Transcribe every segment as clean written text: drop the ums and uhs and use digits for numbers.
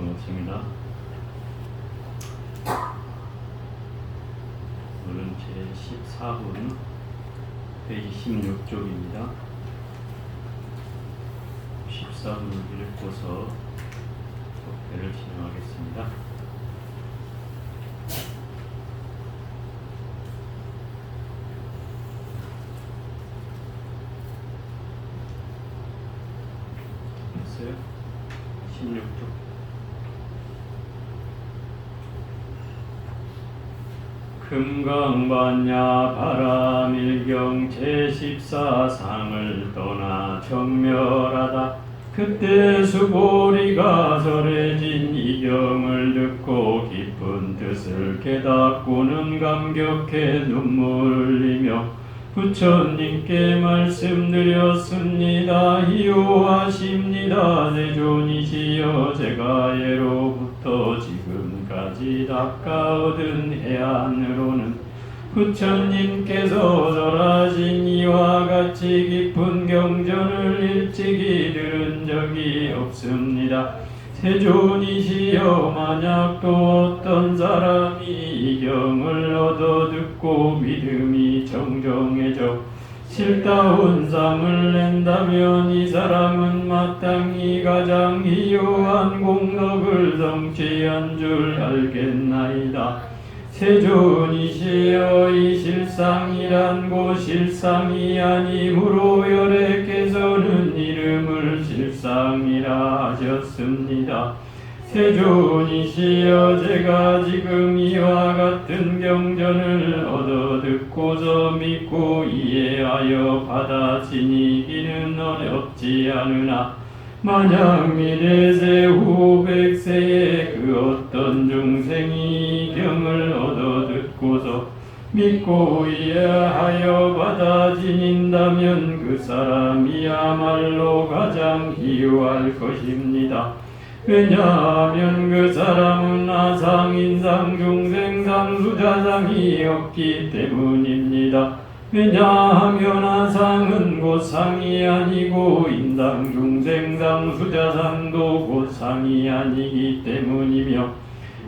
반갑습니다. 오늘은 제14분 페이지 16쪽입니다. 14분을 읽고서 독해를 진행하겠습니다. 됐어요? 16쪽. 금강반야 바라밀경 제14상을 떠나 정멸하다. 그때 수보리가 설해진 이경을 듣고 깊은 뜻을 깨닫고는 감격해 눈물을 흘리며 부처님께 말씀드렸습니다. 이요하십니다. 내 존이시여, 제가 예로부터 지금까지 닦아 얻은 해안으로는 부처님께서 절하신 이와 같이 깊은 경전을 일찍이 들은 적이 없습니다. 세존이시여, 만약 또 어떤 사람이 이 경을 얻어 듣고 믿음이 정정해져 실다운 상을 낸다면 이 사람은 마땅히 가장 희요한 공덕을 성취한 줄 알겠나이다. 세존이시여, 이 실상이란 곧 실상이 아니므로 열애께서는 이름을 실상이라 하셨습니다. 세존이시여, 제가 지금 이와 같은 경전을 얻어 듣고서 믿고 이해하여 받아 지니기는 어렵지 않으나 만약 미래세 후 100세에 그 어떤 중생이 경을 얻어 듣고서 믿고 이해하여 받아 지닌다면 그 사람이야말로 가장 희유할 것입니다. 왜냐하면 그 사람은 아상, 인상, 중생상, 수자상이 없기 때문입니다. 왜냐하면 아상은 곧 상이 아니고 인상, 중생상, 수자상도 곧 상이 아니기 때문이며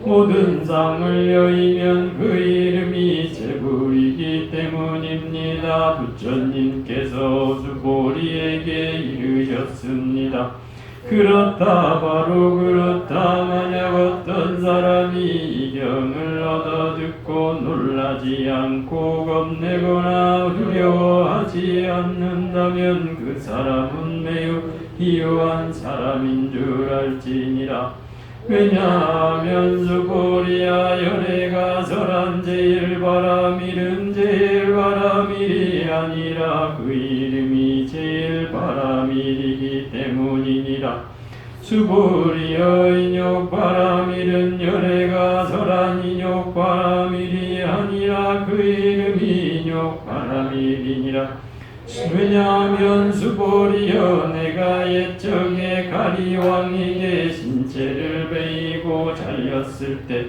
모든 상을 여의면 그 이름이 재불이기 때문입니다. 부처님께서 수보리에게 이르셨습니다. 그렇다, 바로 그렇다. 만약 어떤 사람이 이 경을 얻어 듣고 놀라지 않고 겁내거나 두려워하지 않는다면 그 사람은 매우 희유한 사람인 줄 알지니라. 왜냐하면 수보리야, 열애가 설한 제일바라밀은 제일바라밀이 아니라 그 이름이 제일바라밀이기 때문이니라. 수보리여, 인욕바라밀은 열애가 설한 인욕바라밀이 아니라 그 이름이 인욕바라밀이니라. 왜냐하면 수보리여, 내가 옛적에 가리왕에게 신체를 베이고 잘렸을 때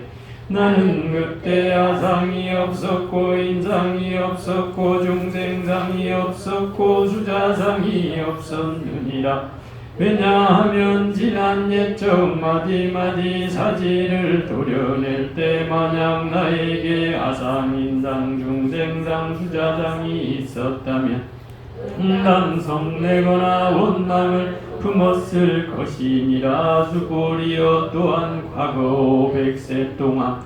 나는 그때 아상이 없었고 인상이 없었고 중생상이 없었고 수자상이 없었느니라. 왜냐하면 지난 옛적 마디마디 사지를 도려낼 때 만약 나에게 아상, 인상, 중생상, 수자상이 있었다면 난 성내거나 원망을 품었을 것이니라. 수보리여, 또한 과거 500세 동안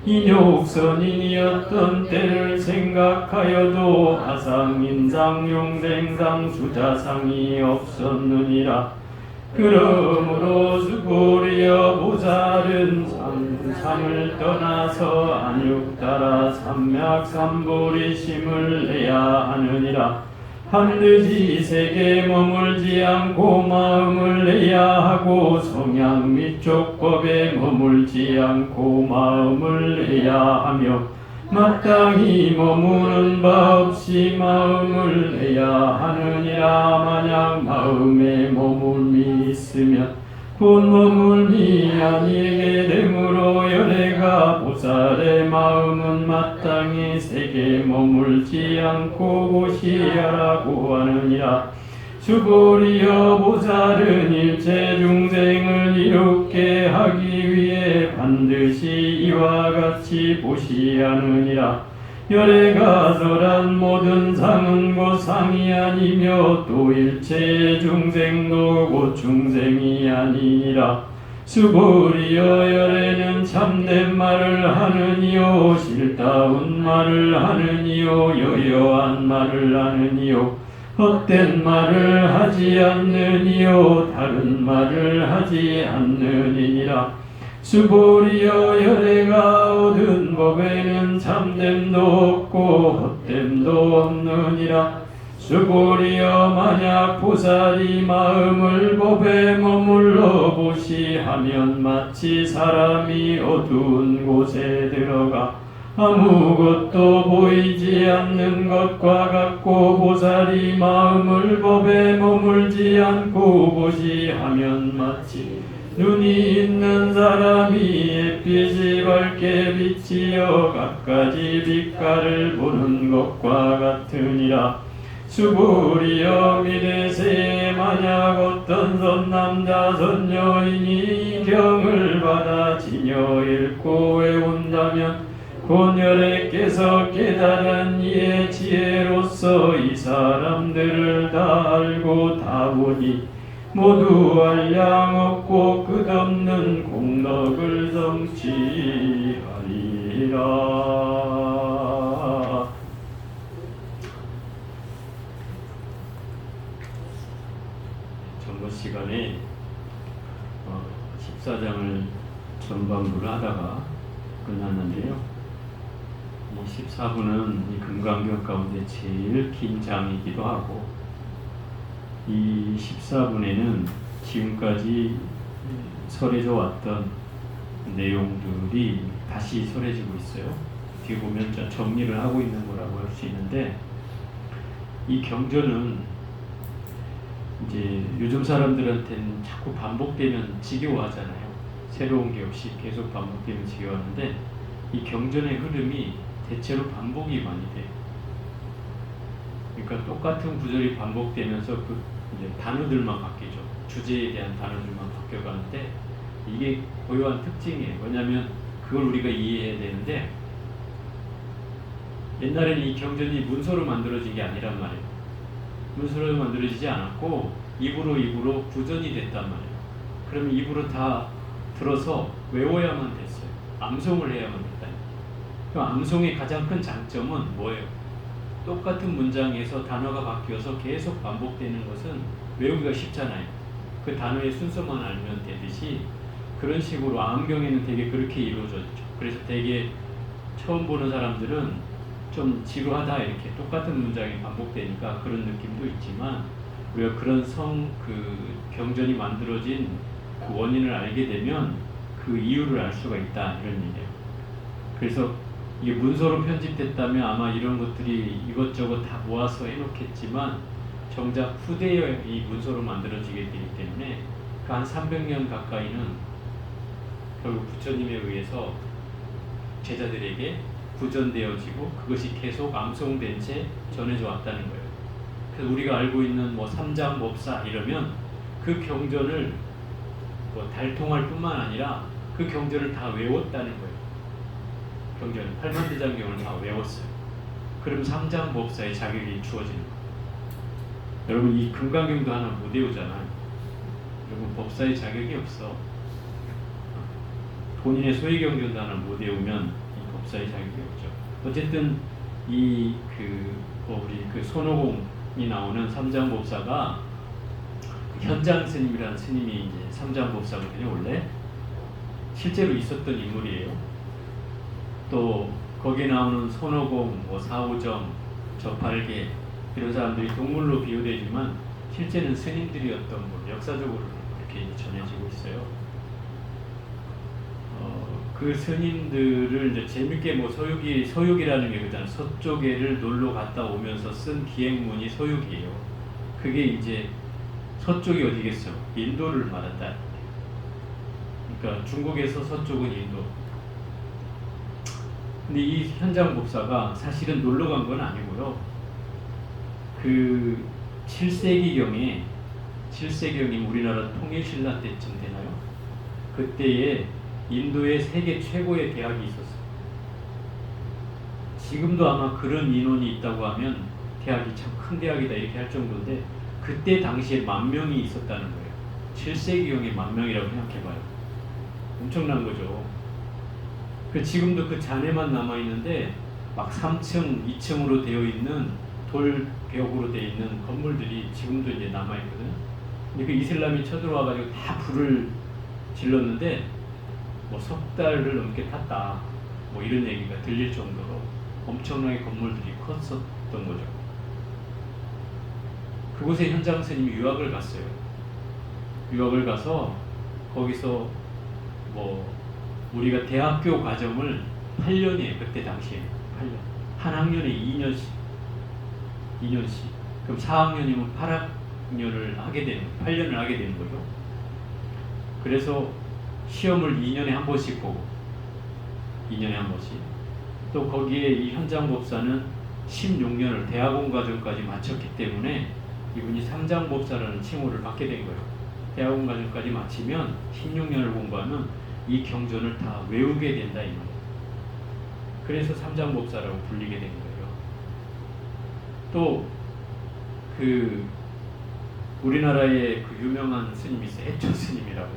인욕선인이었던 때를 생각하여도 아상, 인상, 중생상, 수자상이 없었느니라. 그러므로 수보리여, 보살은 상을 떠나서 안육따라 삼맥삼보리심을 내야 하느니라. 반드시 세계에 머물지 않고 마음을 내야 하고 성향 및 족법에 머물지 않고 마음을 내야 하며 마땅히 머무는 바 없이 마음을 내야 하느니라. 만약 마음에 머물미 있으면 곧 머물미 아니게 되므로 열애가 보살의 마음은 마땅히 세계에 머물지 않고 보시야라고 하느니라. 수보리여, 보살은 일체 중생을 이롭게 하기 이와 같이 보시하느니라. 열애가 설한 모든 상은 곧 상이 아니며 또 일체의 중생도 곧 중생이 아니니라. 수고리여 열애는 참된 말을 하느니요 실다운 말을 하느니요 여여한 말을 하느니요 헛된 말을 하지 않느니요 다른 말을 하지 않느니라. 수고리여 열애가 얻은 법에는 참됨도 없고 헛됨도 없느니라. 수고리여 만약 보살이 마음을 법에 머물러 보시하면 마치 사람이 어두운 곳에 들어가 아무것도 보이지 않는 것과 같고, 보살이 마음을 법에 머물지 않고 보시하면 마치 눈이 있는 사람이 햇빛이 밝게 비치어 갖가지 빛깔을 보는 것과 같으니라. 수고리여 미래세에 만약 어떤 선남자 선여인이 경을 받아 지녀 읽고 외운다면 곧 열애께서 깨달은 이의 지혜로서 이 사람들을 다 알고 다 보니 모두 한량 없고 끝없는 공덕을 성취하리라. 전번 시간에 14장을 전반부를 하다가 끝났는데요. 이 14부는 이 금강경 가운데 제일 긴 장이기도 하고, 이 14분에는 지금까지 설해져 왔던 내용들이 다시 설해지고 있어요. 뒤에 보면 정리를 하고 있는 거라고 할 수 있는데, 이 경전은 이제 요즘 사람들한테는 자꾸 반복되면 지겨워하잖아요. 새로운 게 없이 계속 반복되면 지겨워하는데, 이 경전의 흐름이 대체로 반복이 많이 돼요. 그러니까 똑같은 구절이 반복되면서 그 이제 단어들만 바뀌죠. 주제에 대한 단어들만 바뀌어가는데, 이게 고유한 특징이에요. 왜냐하면 그걸 우리가 이해해야 되는데, 옛날에는 이 경전이 문서로 만들어진 게 아니란 말이에요. 문서로 만들어지지 않았고 입으로 구전이 됐단 말이에요. 그러면 입으로 다 들어서 외워야만 됐어요. 암송을 해야만 됐다. 그럼 암송의 가장 큰 장점은 뭐예요? 똑같은 문장에서 단어가 바뀌어서 계속 반복되는 것은 외우기가 쉽잖아요. 그 단어의 순서만 알면 되듯이, 그런 식으로 암경에는 되게 그렇게 이루어져 있죠. 그래서 되게 처음 보는 사람들은 좀 지루하다, 이렇게 똑같은 문장이 반복되니까 그런 느낌도 있지만, 우리가 그런 경전이 만들어진 그 원인을 알게 되면 그 이유를 알 수가 있다, 이런 얘기예요. 그래서 이게 문서로 편집됐다면 아마 이런 것들이 이것저것 다 모아서 해놓겠지만, 정작 후대에 이 문서로 만들어지게 되기 때문에 그 한 300년 가까이는 결국 부처님에 의해서 제자들에게 구전되어지고 그것이 계속 암송된 채 전해져 왔다는 거예요. 그래서 우리가 알고 있는 뭐 삼장법사 이러면 그 경전을 뭐 달통할 뿐만 아니라 그 경전을 다 외웠다는 거예요. 경전 팔만대장경을 다 외웠어요. 그럼 삼장법사의 자격이 주어지는 거예요. 여러분, 이 금강경도 하나 못 외우잖아요. 여러분, 법사의 자격이 없어. 본인의 소위경전도 하나 못 외우면 이 법사의 자격이 없죠. 어쨌든 우리 그 손오공이 나오는 삼장법사가 현장 스님이라는 스님이 이제 삼장법사거든요. 원래 실제로 있었던 인물이에요. 또 거기에 나오는 손오공, 사오정, 저팔계 이런 사람들이 동물로 비유되지만 실제는 스님들이었던 걸로 역사적으로 그렇게 전해지고 있어요. 그 스님들을 이제 재밌게 서육이라는 게 그잖아요. 서쪽에를 놀러 갔다 오면서 쓴 기행문이 서육이에요. 그게 이제 서쪽이 어디겠어? 인도를 말한다. 그러니까 중국에서 서쪽은 인도. 근데 이 현장법사가 사실은 놀러 간 건 아니고요. 그 7세기경에 우리나라 통일신라 때쯤 되나요? 그때에 인도에 세계 최고의 대학이 있었어요. 지금도 아마 그런 인원이 있다고 하면 대학이 참 큰 대학이다 이렇게 할 정도인데, 그때 당시에 10,000명이 있었다는 거예요. 7세기경에 10,000명이라고 생각해봐요. 엄청난 거죠. 지금도 그 잔해만 남아있는데 막 3층, 2층으로 되어 있는 돌벽으로 되어 있는 건물들이 지금도 이제 남아있거든요. 근데 그 이슬람이 쳐들어와가지고 다 불을 질렀는데 뭐 석 달을 넘게 탔다, 뭐 이런 얘기가 들릴 정도로 엄청나게 건물들이 컸었던 거죠. 그곳에 현장 스님이 유학을 갔어요. 유학을 가서 거기서 뭐 우리가 대학교 과정을 8년이에요. 그때 당시에 8년. 한 학년에 2년씩. 그럼 4학년이면 8학년을 하게 되는, 8년을 하게 되는 거죠. 그래서 시험을 2년에 한 번씩 보고, 2년에 한 번씩. 또 거기에 이 현장 법사는 16년을 대학원 과정까지 마쳤기 때문에 이분이 삼장법사라는 칭호를 받게 된 거예요. 대학원 과정까지 마치면 16년을 공부하면 이 경전을 다 외우게 된다 이 말이에요. 그래서 삼장법사라고 불리게 된 거예요. 또 그 우리나라에 그 유명한 스님이 있어요. 해초 스님이라고.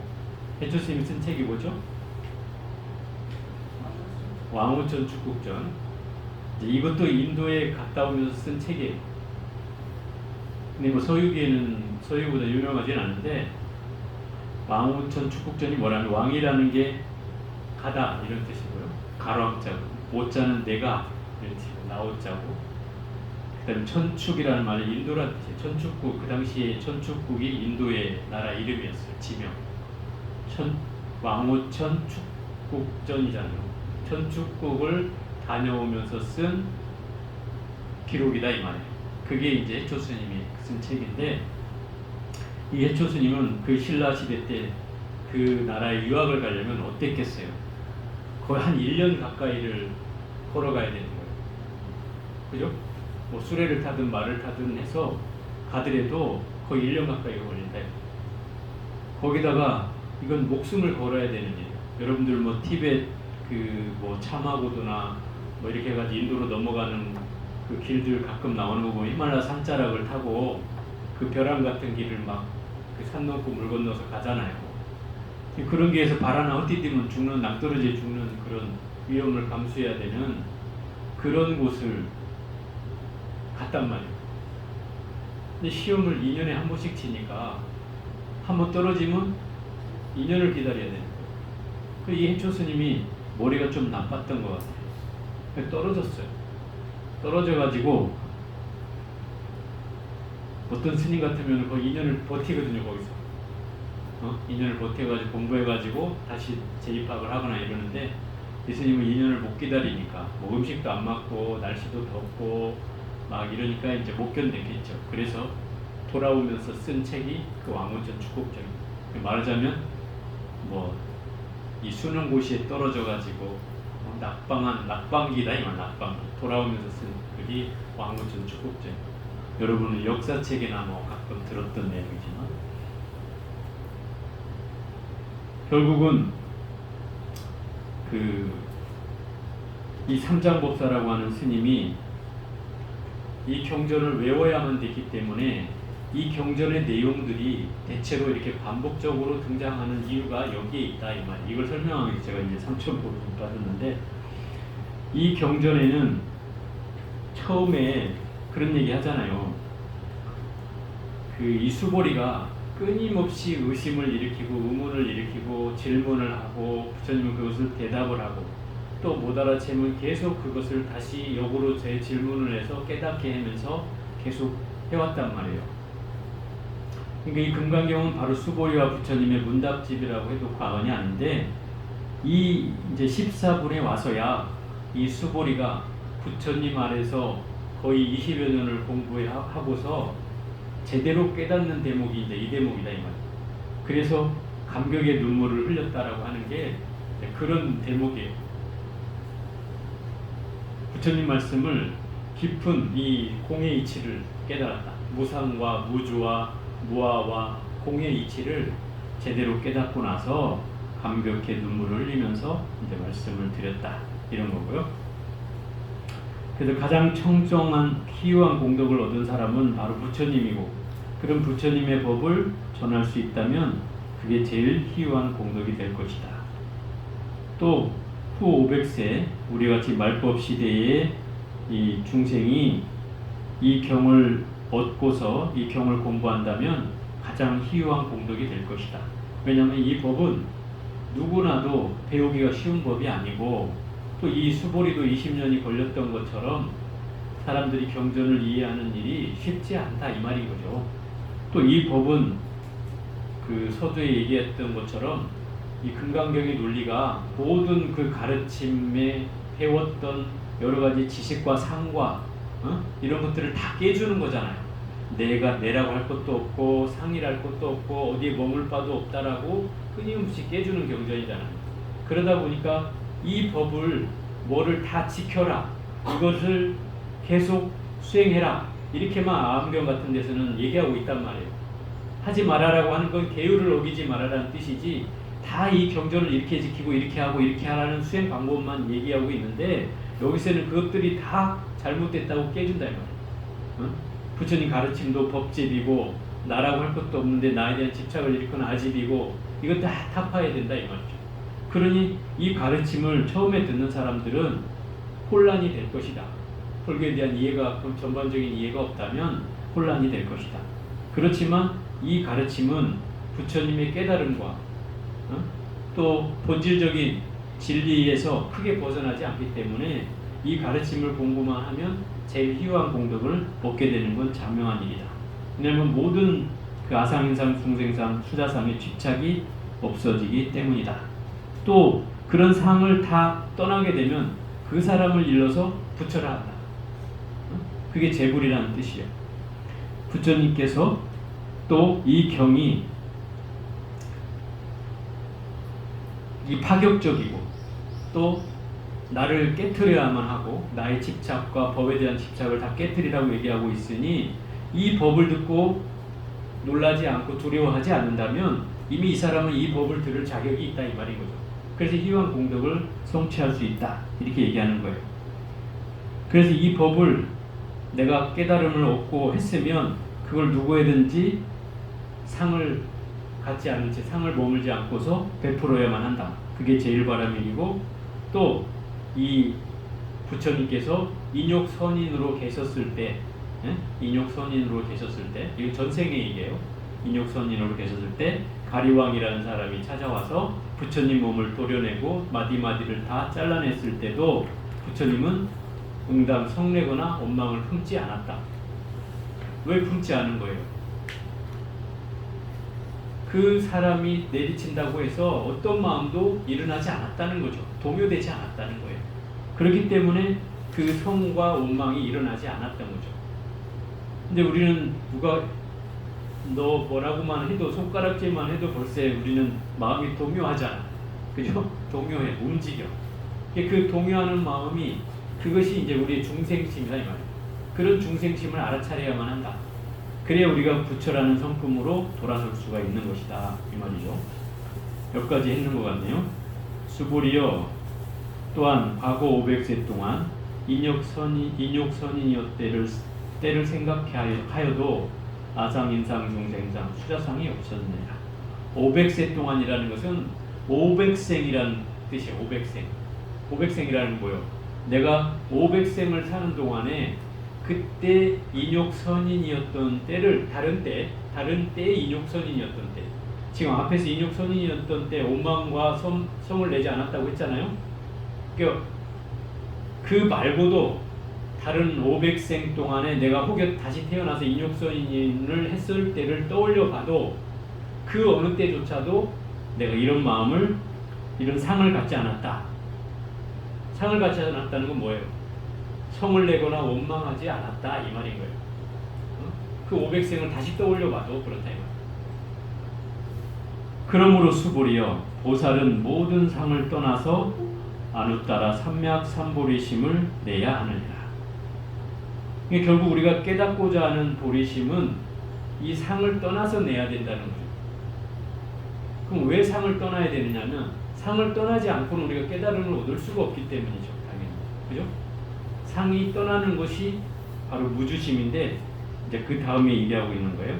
해초 스님이 쓴 책이 뭐죠? 왕우천 축국전. 이것도 인도에 갔다 오면서 쓴 책이에요. 근데 뭐 서유보다 유명하진 않은데, 왕우천 축국전이 뭐라면 왕이라는 게 가다 이런 뜻이고요. 가로함자고, 오자는 내가 이런 뜻이고, 나오자고, 그다음에 천축이라는 말은 인도라는 뜻이에요. 천축국, 그 당시에 천축국이 인도의 나라 이름이었어요. 지명. 왕우천 축국전이잖아요. 천축국을 다녀오면서 쓴 기록이다 이 말이에요. 그게 이제 해초 스님이 쓴 책인데, 이 해초 스님은 그 신라 시대 때 그 나라에 유학을 가려면 어땠겠어요? 거의 한 1년 가까이를 걸어가야 되는 거예요. 그죠? 뭐 수레를 타든 말을 타든 해서 가더라도 거의 1년 가까이 걸린다. 거기다가 이건 목숨을 걸어야 되는 일이에요. 여러분들 뭐 티벳 그 뭐 차마고도나 뭐 이렇게 해가지고 인도로 넘어가는 그 길들 가끔 나오는 거 보면 히말라야 산자락을 타고 그 벼랑 같은 길을 막 그 산 넘고 물 건너서 가잖아요. 그런 길에서 발 하나 헛디디면 죽는, 낭떠러지에 죽는 그런 위험을 감수해야 되는 그런 곳을 갔단 말이에요. 근데 시험을 2년에 한 번씩 치니까 한 번 떨어지면 2년을 기다려야 되는 거예요. 이 해초 스님이 머리가 좀 나빴던 것 같아요. 떨어졌어요. 떨어져가지고 어떤 스님 같으면 거의 2년을 버티거든요. 거기서 2년을 버텨가지고 공부해가지고 다시 재입학을 하거나 이러는데, 이 스님은 2년을 못 기다리니까 뭐 음식도 안 맞고 날씨도 덥고 막 이러니까 이제 못 견뎠겠죠. 그래서 돌아오면서 쓴 책이 그 왕우천 축국전입니다. 말하자면 뭐 이 수능고시에 떨어져가지고 낙방기다 이 말. 낙방기. 돌아오면서 쓴 글이 왕우천 축국전. 여러분은 역사책이나 뭐 가끔 들었던 내용이지만, 결국은 이 삼장법사라고 하는 스님이 이 경전을 외워야만 됐기 때문에 이 경전의 내용들이 대체로 이렇게 반복적으로 등장하는 이유가 여기에 있다 이 말. 이걸 설명하기 위해서 제가 이제 3,000부를 빠졌는데, 이 경전에는 처음에 그런 얘기 하잖아요. 이 수보리가 끊임없이 의심을 일으키고 의문을 일으키고 질문을 하고, 부처님은 그것을 대답을 하고, 또 못 알아채면 계속 그것을 다시 역으로 재질문을 해서 깨닫게 하면서 계속 해왔단 말이에요. 그러니까 이 금강경은 바로 수보리와 부처님의 문답집이라고 해도 과언이 아닌데, 이 이제 14분에 와서야 이 수보리가 부처님 아래서 거의 20여 년을 공부하고서 제대로 깨닫는 대목이 이제 이 대목이다 이 말. 그래서 감격의 눈물을 흘렸다라고 하는 게 그런 대목이에요. 부처님 말씀을 깊은 이 공의 이치를 깨달았다. 무상과 무주와 무아와 공의 이치를 제대로 깨닫고 나서 감격해 눈물을 흘리면서 이제 말씀을 드렸다 이런 거고요. 그래서 가장 청정한 희유한 공덕을 얻은 사람은 바로 부처님이고, 그런 부처님의 법을 전할 수 있다면 그게 제일 희유한 공덕이 될 것이다. 또 후 500세 우리같이 말법 시대의 이 중생이 이 경을 얻고서 이 경을 공부한다면 가장 희유한 공덕이 될 것이다. 왜냐하면 이 법은 누구나도 배우기가 쉬운 법이 아니고, 또 이 수보리도 20년이 걸렸던 것처럼 사람들이 경전을 이해하는 일이 쉽지 않다 이 말인 거죠. 또 이 법은 그 서두에 얘기했던 것처럼 이 금강경의 논리가 모든 그 가르침에 배웠던 여러 가지 지식과 상과 이런 것들을 다 깨주는 거잖아요. 내가 내라고 할 것도 없고 상이랄 것도 없고 어디에 머물 바도 없다라고 끊임없이 깨주는 경전이잖아요. 그러다 보니까 이 법을 뭐를 다 지켜라, 이것을 계속 수행해라, 이렇게만 암경 같은 데서는 얘기하고 있단 말이에요. 하지 말아라고 하는 건 계율을 어기지 말아라는 뜻이지, 다 이 경전을 이렇게 지키고 이렇게 하고 이렇게 하라는 수행 방법만 얘기하고 있는데, 여기서는 그것들이 다 잘못됐다고 깨준다 이 말이에요. 부처님 가르침도 법집이고 나라고 할 것도 없는데 나에 대한 집착을 일으키는 아집이고, 이것 다 타파해야 된다 이 말이죠. 그러니 이 가르침을 처음에 듣는 사람들은 혼란이 될 것이다. 불교에 대한 이해가, 전반적인 이해가 없다면 혼란이 될 것이다. 그렇지만 이 가르침은 부처님의 깨달음과 또 본질적인 진리에서 크게 벗어나지 않기 때문에 이 가르침을 공부만 하면 제일 희유한 공덕을 얻게 되는 건 자명한 일이다. 왜냐하면 모든 그 아상인상, 중생상, 수자상의 집착이 없어지기 때문이다. 또 그런 상을 다 떠나게 되면 그 사람을 일러서 부처라 한다. 그게 제불이라는 뜻이에요. 부처님께서 또 이 경이 이 파격적이고 또 나를 깨트려야만 하고 나의 집착과 법에 대한 집착을 다 깨트리라고 얘기하고 있으니, 이 법을 듣고 놀라지 않고 두려워하지 않는다면 이미 이 사람은 이 법을 들을 자격이 있다 이 말인 거죠. 그래서 희유한 공덕을 성취할 수 있다 이렇게 얘기하는 거예요. 그래서 이 법을 내가 깨달음을 얻고 했으면 그걸 누구에든지 상을 갖지 않은 채, 상을 머물지 않고서 베풀어야만 한다. 그게 제일 바람이고, 또 이 부처님께서 인욕선인으로 계셨을 때, 인욕선인으로 계셨을 때, 이거 전생의 얘기예요. 인욕선인으로 계셨을 때 가리왕이라는 사람이 찾아와서 부처님 몸을 도려내고 마디마디를 다 잘라냈을 때도 부처님은 응당 성내거나 원망을 품지 않았다. 왜 품지 않은 거예요? 그 사람이 내리친다고 해서 어떤 마음도 일어나지 않았다는 거죠. 동요되지 않았다는 거예요. 그렇기 때문에 그 성과 원망이 일어나지 않았던 거죠. 근데 우리는 누가 너 뭐라고만 해도, 손가락질만 해도 벌써 우리는 마음이 동요하잖아. 그죠? 동요해, 움직여. 그 동요하는 마음이, 그것이 이제 우리의 중생심이다 이 말이에요. 그런 중생심을 알아차려야만 한다. 그래야 우리가 부처라는 성품으로 돌아설 수가 있는 것이다 이 말이죠. 몇 가지 했는 것 같네요. 수보리여, 또한 과거 500세 동안 인욕선인이었대를 때를 생각하여도 아상인상, 중생상, 수자상이 없었느니라. 500세 동안이라는 것은 500생이라는 뜻이에요. 500생. 500생이라는 뭐예요? 내가 500생을 사는 동안에 그때 인욕선인이었던 때를, 다른 때의 인욕선인이었던 때, 지금 앞에서 인욕선인이었던 때 원망과 성을 내지 않았다고 했잖아요. 그러니까 그 말고도 다른 500생 동안에 내가 혹여 다시 태어나서 인욕선인을 했을 때를 떠올려 봐도 그 어느 때조차도 내가 이런 마음을, 이런 상을 갖지 않았다. 상을 갖지 않았다는 건 뭐예요? 성을 내거나 원망하지 않았다 이 말인 거예요. 그 500생을 다시 떠올려 봐도 그렇다 이 말이에요. 그러므로 수보리여, 보살은 모든 상을 떠나서 안웃따라 삼맥삼보리심을 내야 하느니라. 결국 우리가 깨닫고자 하는 보리심은 이 상을 떠나서 내야 된다는 거죠. 그럼 왜 상을 떠나야 되느냐면 상을 떠나지 않고는 우리가 깨달음을 얻을 수가 없기 때문이죠. 당연히. 그죠? 상이 떠나는 것이 바로 무주심인데 이제 그 다음에 얘기하고 있는 거예요.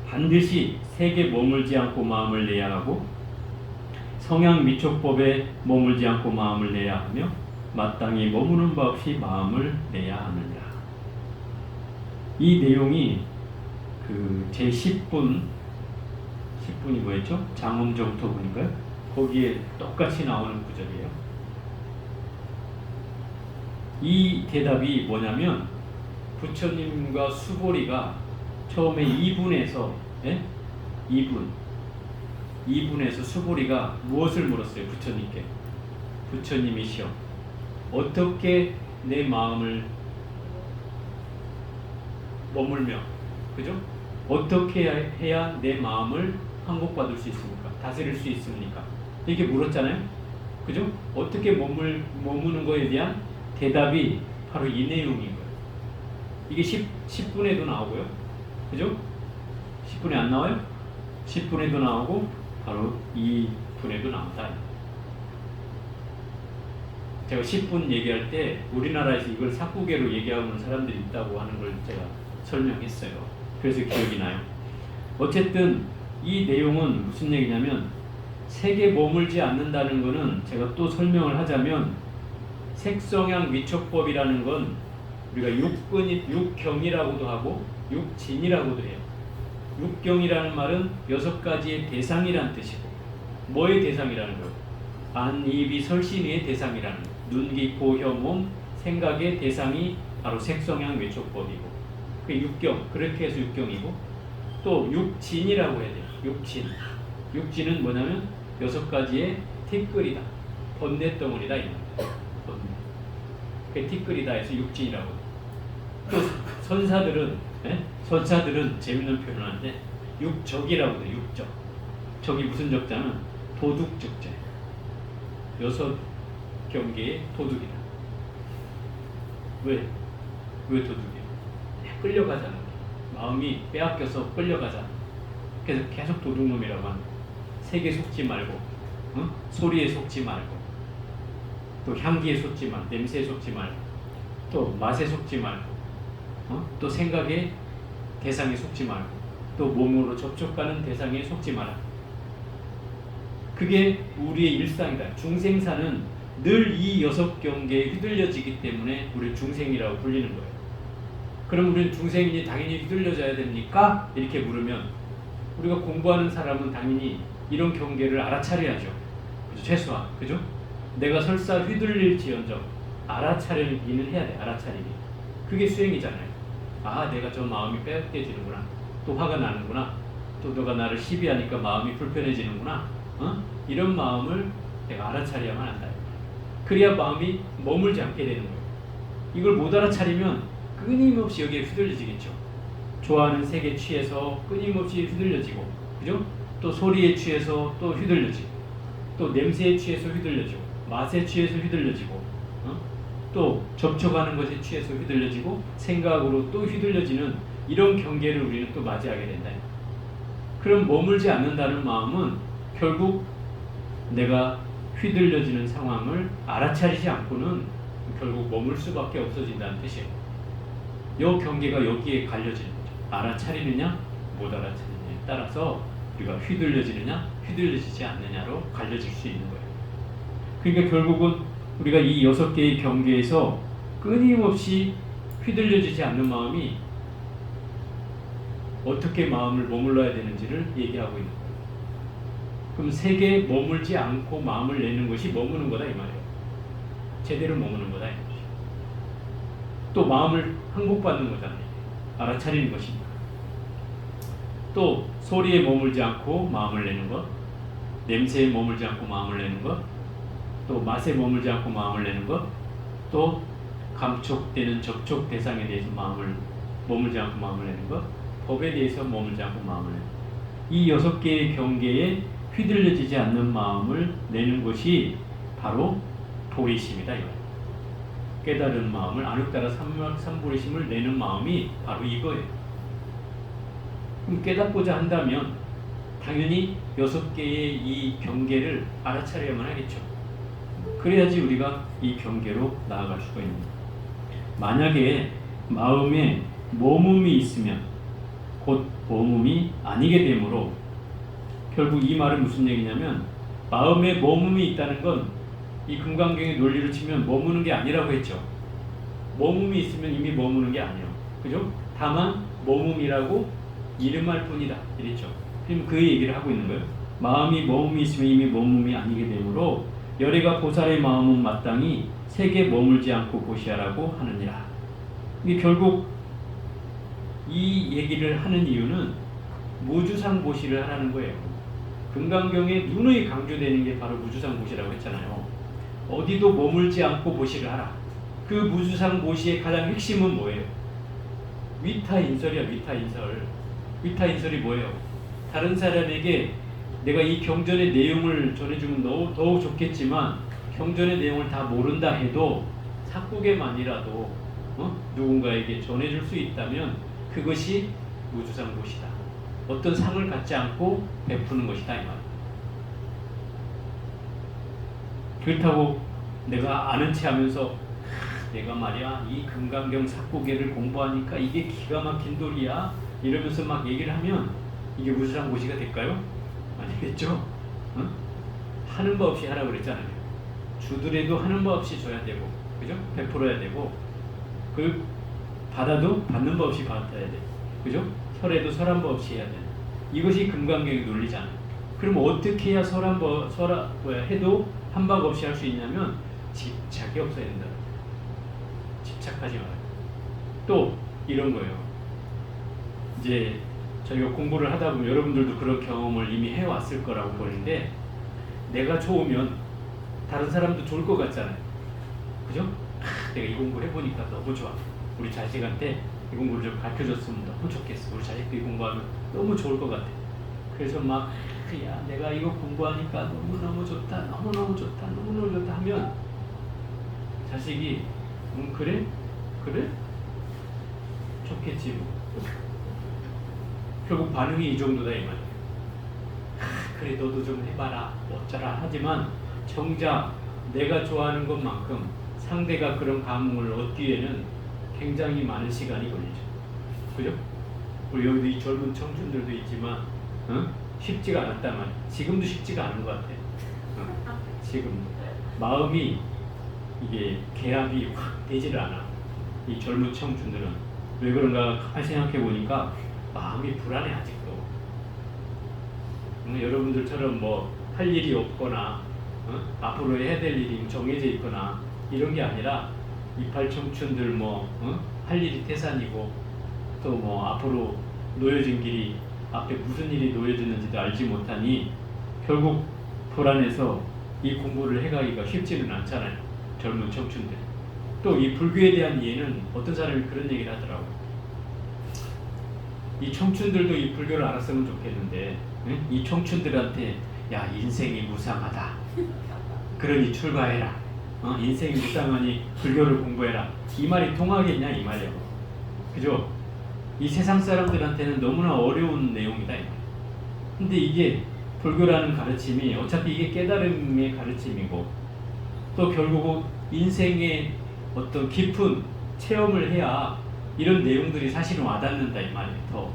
반드시 색에 머물지 않고 마음을 내야 하고 성향 미촉법에 머물지 않고 마음을 내야 하며 마땅히 머무는 바 없이 마음을 내야 하느니라. 이 내용이 그 제 10분이 뭐였죠? 장엄정토분인가요? 거기에 똑같이 나오는 구절이에요. 이 대답이 뭐냐면 부처님과 수보리가 처음에 2분에서 2분에서 수보리가 무엇을 물었어요? 부처님께. 부처님이시여 어떻게 내 마음을 머물며 그죠? 어떻게 해야 내 마음을 항복받을 수 있습니까? 다스릴 수 있습니까? 이렇게 물었잖아요. 그죠? 어떻게 머무는 거에 대한 대답이 바로 이 내용인 거예요. 이게 10분에도 나오고요. 그죠? 10분에 안 나와요? 10분에도 나오고 바로 2분에도 나온다. 제가 10분 얘기할 때 우리나라에서 이걸 삭구계로 얘기하는 사람들이 있다고 하는 걸 제가 설명했어요. 그래서 기억이 나요. 어쨌든 이 내용은 무슨 얘기냐면 색에 머물지 않는다는 것은 제가 또 설명을 하자면 색성향 미촉법이라는 건 우리가 육경이라고도 하고 육진이라고도 해요. 육경이라는 말은 6가지의 대상이란 뜻이고 뭐의 대상이라는 거예요? 안, 입, 이, 설신의 대상이라는 거예요. 눈, 귀, 코, 혀, 몸, 생각의 대상이 바로 색성향 미촉법이고 그 육경, 그렇게 해서 육경이고 또 육진이라고 해야 돼요. 육진은 뭐냐면 6가지의 티끌이다. 번뇌덩어리다 이 말이에요. 그 티끌이다 해서 육진이라고. 또 선사들은 재밌는 표현을 하는데 육적이라고 해요. 육적. 적이 무슨 적자면 도둑적자예요. 6경계의 도둑이다. 왜 도둑이에요? 끌려가잖아. 마음이 빼앗겨서 끌려가잖아. 그래서 계속 도둑놈이라고 하는 거예요. 색에 속지 말고, 소리에 속지 말고, 또 향기에 속지 말고, 냄새에 속지 말고, 또 맛에 속지 말고, 또 생각의 대상에 속지 말고, 또 몸으로 접촉하는 대상에 속지 마라. 그게 우리의 일상이다. 중생사는 늘 이 6경계에 휘둘려지기 때문에 우리 중생이라고 불리는 거예요. 그럼 우리는 중생이니 당연히 휘둘려져야 됩니까? 이렇게 물으면 우리가 공부하는 사람은 당연히 이런 경계를 알아차려야죠. 그죠? 최소한. 그죠? 내가 설사 휘둘릴지언정 알아차리기는 해야 돼. 알아차리기. 그게 수행이잖아요. 아, 내가 저 마음이 빼앗겨지는구나. 또 화가 나는구나. 또 너가 나를 시비하니까 마음이 불편해지는구나. 이런 마음을 내가 알아차려야만 한다. 그래야 마음이 머물지 않게 되는 거예요. 이걸 못 알아차리면 끊임없이 여기에 휘둘려지겠죠. 좋아하는 색에 취해서 끊임없이 휘둘려지고, 그죠? 또 소리에 취해서 또 휘둘려지고, 또 냄새에 취해서 휘둘려지고, 맛에 취해서 휘둘려지고, 또 접촉하는 것에 취해서 휘둘려지고, 생각으로 또 휘둘려지는 이런 경계를 우리는 또 맞이하게 된다. 그럼 머물지 않는다는 마음은 결국 내가 휘둘려지는 상황을 알아차리지 않고는 결국 머물 수밖에 없어진다는 뜻이에요. 이 경계가 여기에 갈려지는 거죠. 알아차리느냐 못 알아차리느냐에 따라서 우리가 휘둘려지느냐 휘둘려지지 않느냐로 갈려질 수 있는 거예요. 그러니까 결국은 우리가 이 6개의 경계에서 끊임없이 휘둘려지지 않는 마음이 어떻게 마음을 머물러야 되는지를 얘기하고 있는 거예요. 그럼 색에 머물지 않고 마음을 내는 것이 머무는 거다 이 말이에요. 제대로 머무는 거다 이 말이에요. 또 마음을 항복받는 거잖아요. 알아차리는 것이니까. 또 소리에 머물지 않고 마음을 내는 것, 냄새에 머물지 않고 마음을 내는 것, 또 맛에 머물지 않고 마음을 내는 것, 또 감촉되는 접촉 대상에 대해서 머물지 않고 마음을 내는 것, 법에 대해서 머물지 않고 마음을 내는 것. 이 6개의 경계에 휘둘려지지 않는 마음을 내는 것이 바로 도리심이다. 깨달은 마음을 안욕 따라 삼보리심을 내는 마음이 바로 이거예요. 그럼 깨닫고자 한다면 당연히 6개의 이 경계를 알아차려야만 하겠죠. 그래야지 우리가 이 경계로 나아갈 수가 있습니다. 만약에 마음에 머뭅이 있으면 곧 머뭅이 아니게 되므로, 결국 이 말은 무슨 얘기냐면, 마음에 머뭅이 있다는 건 이 금강경의 논리를 치면 머무는 게 아니라고 했죠. 머뭅이 있으면 이미 머무는 게 아니에요. 그죠? 다만 머뭅이라고 이름할 뿐이다 이랬죠. 그럼 그 얘기를 하고 있는 거예요. 마음이 머뭅이 있으면 이미 머뭅이 아니게 되므로 열애가 보살의 마음은 마땅히 세계 머물지 않고 보시하라고 하느니라. 이게 결국 이 얘기를 하는 이유는 무주상 보시를 하라는 거예요. 금강경에 누누이 강조되는 게 바로 무주상 보시라고 했잖아요. 어디도 머물지 않고 보시를 하라. 그 무주상 보시의 가장 핵심은 뭐예요? 위타인설이야. 위타인설. 위타인설이 뭐예요? 다른 사람에게 내가 이 경전의 내용을 전해주면 더욱 좋겠지만, 경전의 내용을 다 모른다 해도 삭국에만이라도 누군가에게 전해줄 수 있다면 그것이 무주상보시다. 어떤 상을 갖지 않고 베푸는 것이다 이 말. 그렇다고 내가 아는 체 하면서 내가 말이야 이 금강경 삭국에를 공부하니까 이게 기가 막힌 돌이야 이러면서 막 얘기를 하면 이게 무주상보시가 될까요? 아니겠죠? 응? 하는 법 없이 하라고 그랬잖아요. 주더라도 하는 법 없이 줘야 되고, 그죠? 베풀어야 되고, 그 받아도 받는 법 없이 받아야 돼, 그죠? 설해도 설한 법 없이 해야 돼. 이것이 금강경의 논리잖아요. 그럼 어떻게 해야 해도 한박 없이 할 수 있냐면 집착이 없어야 된다. 집착하지 말아요. 또 이런 거예요. 이제 저희가 공부를 하다 보면 여러분들도 그런 경험을 이미 해왔을 거라고 보는데, 내가 좋으면 다른 사람도 좋을 것 같잖아요. 그죠? 내가 이 공부 해보니까 너무 좋아. 우리 자식한테 이 공부를 좀 가르쳐줬으면 너무 좋겠어. 우리 자식도 이 공부하면 너무 좋을 것 같아. 그래서 막 야 내가 이거 공부하니까 너무너무 좋다. 너무너무 좋다. 너무너무 좋다 하면 자식이 그래? 그래? 좋겠지 뭐. 결국 반응이 이 정도다 이 말이에요. 그래 너도 좀 해봐라 어쩌라 하지만 정작 내가 좋아하는 것만큼 상대가 그런 감흥을 얻기에는 굉장히 많은 시간이 걸리죠. 그죠? 우리 여기도 이 젊은 청춘들도 있지만 쉽지가 않았단 말이에요. 지금도 쉽지가 않은 것 같아요. 지금 마음이 이게 개합이 확 되지를 않아. 이 젊은 청춘들은 왜 그런가 가만히 생각해 보니까 마음이 불안해 아직도. 여러분들처럼 뭐 할 일이 없거나 앞으로 해야 될 일이 정해져 있거나 이런 게 아니라 이팔 청춘들 뭐 할 일이 태산이고 또 뭐 앞으로 놓여진 길이 앞에 무슨 일이 놓여졌는지도 알지 못하니 결국 불안해서 이 공부를 해가기가 쉽지는 않잖아요. 젊은 청춘들. 또 이 불교에 대한 이해는 어떤 사람이 그런 얘기를 하더라고요. 이 청춘들도 이 불교를 알았으면 좋겠는데 이 청춘들한테 야 인생이 무상하다. 그러니 출가해라. 인생이 무상하니 불교를 공부해라. 이 말이 통하겠냐 이 말이에요. 그죠? 이 세상 사람들한테는 너무나 어려운 내용이다. 근데 이게 불교라는 가르침이 어차피 이게 깨달음의 가르침이고 또 결국 인생의 어떤 깊은 체험을 해야 이런 내용들이 사실은 와닿는다 이 말이에요. 더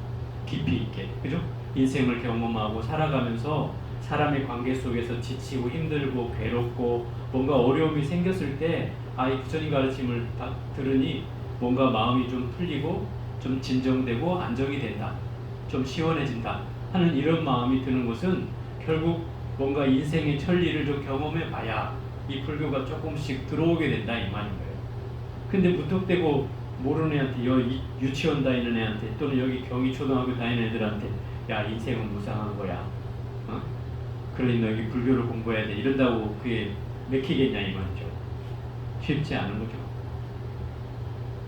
깊이 있게. 그죠? 인생을 경험하고 살아가면서 사람의 관계 속에서 지치고 힘들고 괴롭고 뭔가 어려움이 생겼을 때 이 부처님 가르침을 들으니 뭔가 마음이 좀 풀리고 좀 진정되고 안정이 된다. 좀 시원해진다 하는 이런 마음이 드는 것은 결국 뭔가 인생의 천리를 좀 경험해 봐야 이 불교가 조금씩 들어오게 된다 이 말인 거예요. 근데 무턱대고 모르는 애한테 유치원 다니는 애한테 또는 여기 경희 초등학교 다니는 애들한테 야 인생은 무상한 거야. 그러니 너 여기 불교를 공부해야 돼. 이런다고 그게 맥히겠냐 이 말이죠. 쉽지 않은 거죠.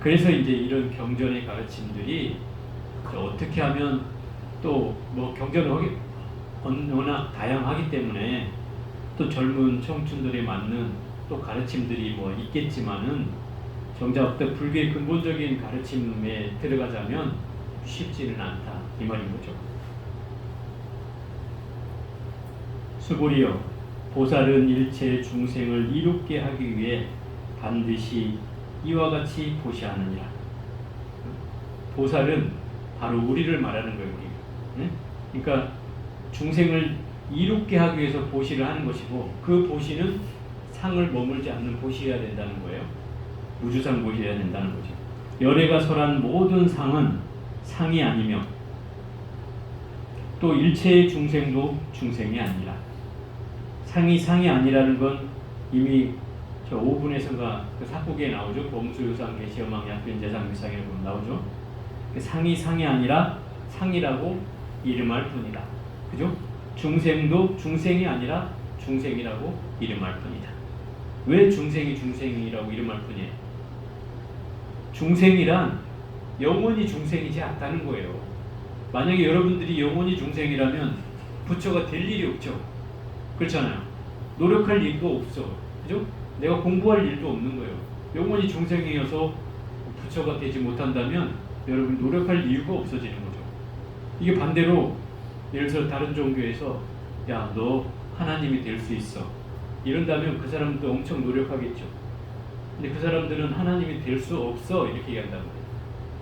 그래서 이제 이런 경전의 가르침들이 어떻게 하면 또 뭐 경전은 워낙 다양하기 때문에 또 젊은 청춘들에 맞는 또 가르침들이 뭐 있겠지만은 정작 어떤 불교의 근본적인 가르침에 들어가자면 쉽지는 않다 이 말인 거죠. 수고리여, 보살은 일체 중생을 이롭게 하기 위해 반드시 이와 같이 보시하느니라. 보살은 바로 우리를 말하는 거예요. 우리. 그러니까 중생을 이롭게 하기 위해서 보시를 하는 것이고, 그 보시는 상을 머물지 않는 보시여야 된다는 거예요. 무주상 보시여야 된다는 거죠. 열애가 설한 모든 상은 상이 아니며 또 일체의 중생도 중생이 아니라. 상이 아니라는 건 이미 저 5분에서가 그 사국에 나오죠. 범수유상, 계시여망, 약변재상, 위상에 보면 나오죠. 상이 아니라 상이라고 이름할 뿐이다. 그죠? 중생도 중생이 아니라 중생이라고 이름할 뿐이다. 왜 중생이라고 이름할 뿐이에요? 중생이란 영원히 중생이지 않다는 거예요. 만약에 여러분들이 영원히 중생이라면 부처가 될 일이 없죠. 그렇잖아요. 노력할 일도 없어. 그죠? 내가 공부할 일도 없는 거예요. 영원히 중생이어서 부처가 되지 못한다면 여러분 노력할 이유가 없어지는 거죠. 이게 반대로 예를 들어 다른 종교에서 야, 너 하나님이 될 수 있어. 이런다면 그 사람도 엄청 노력하겠죠. 근데 그 사람들은 하나님이 될 수 없어. 이렇게 얘기한단 말이에요.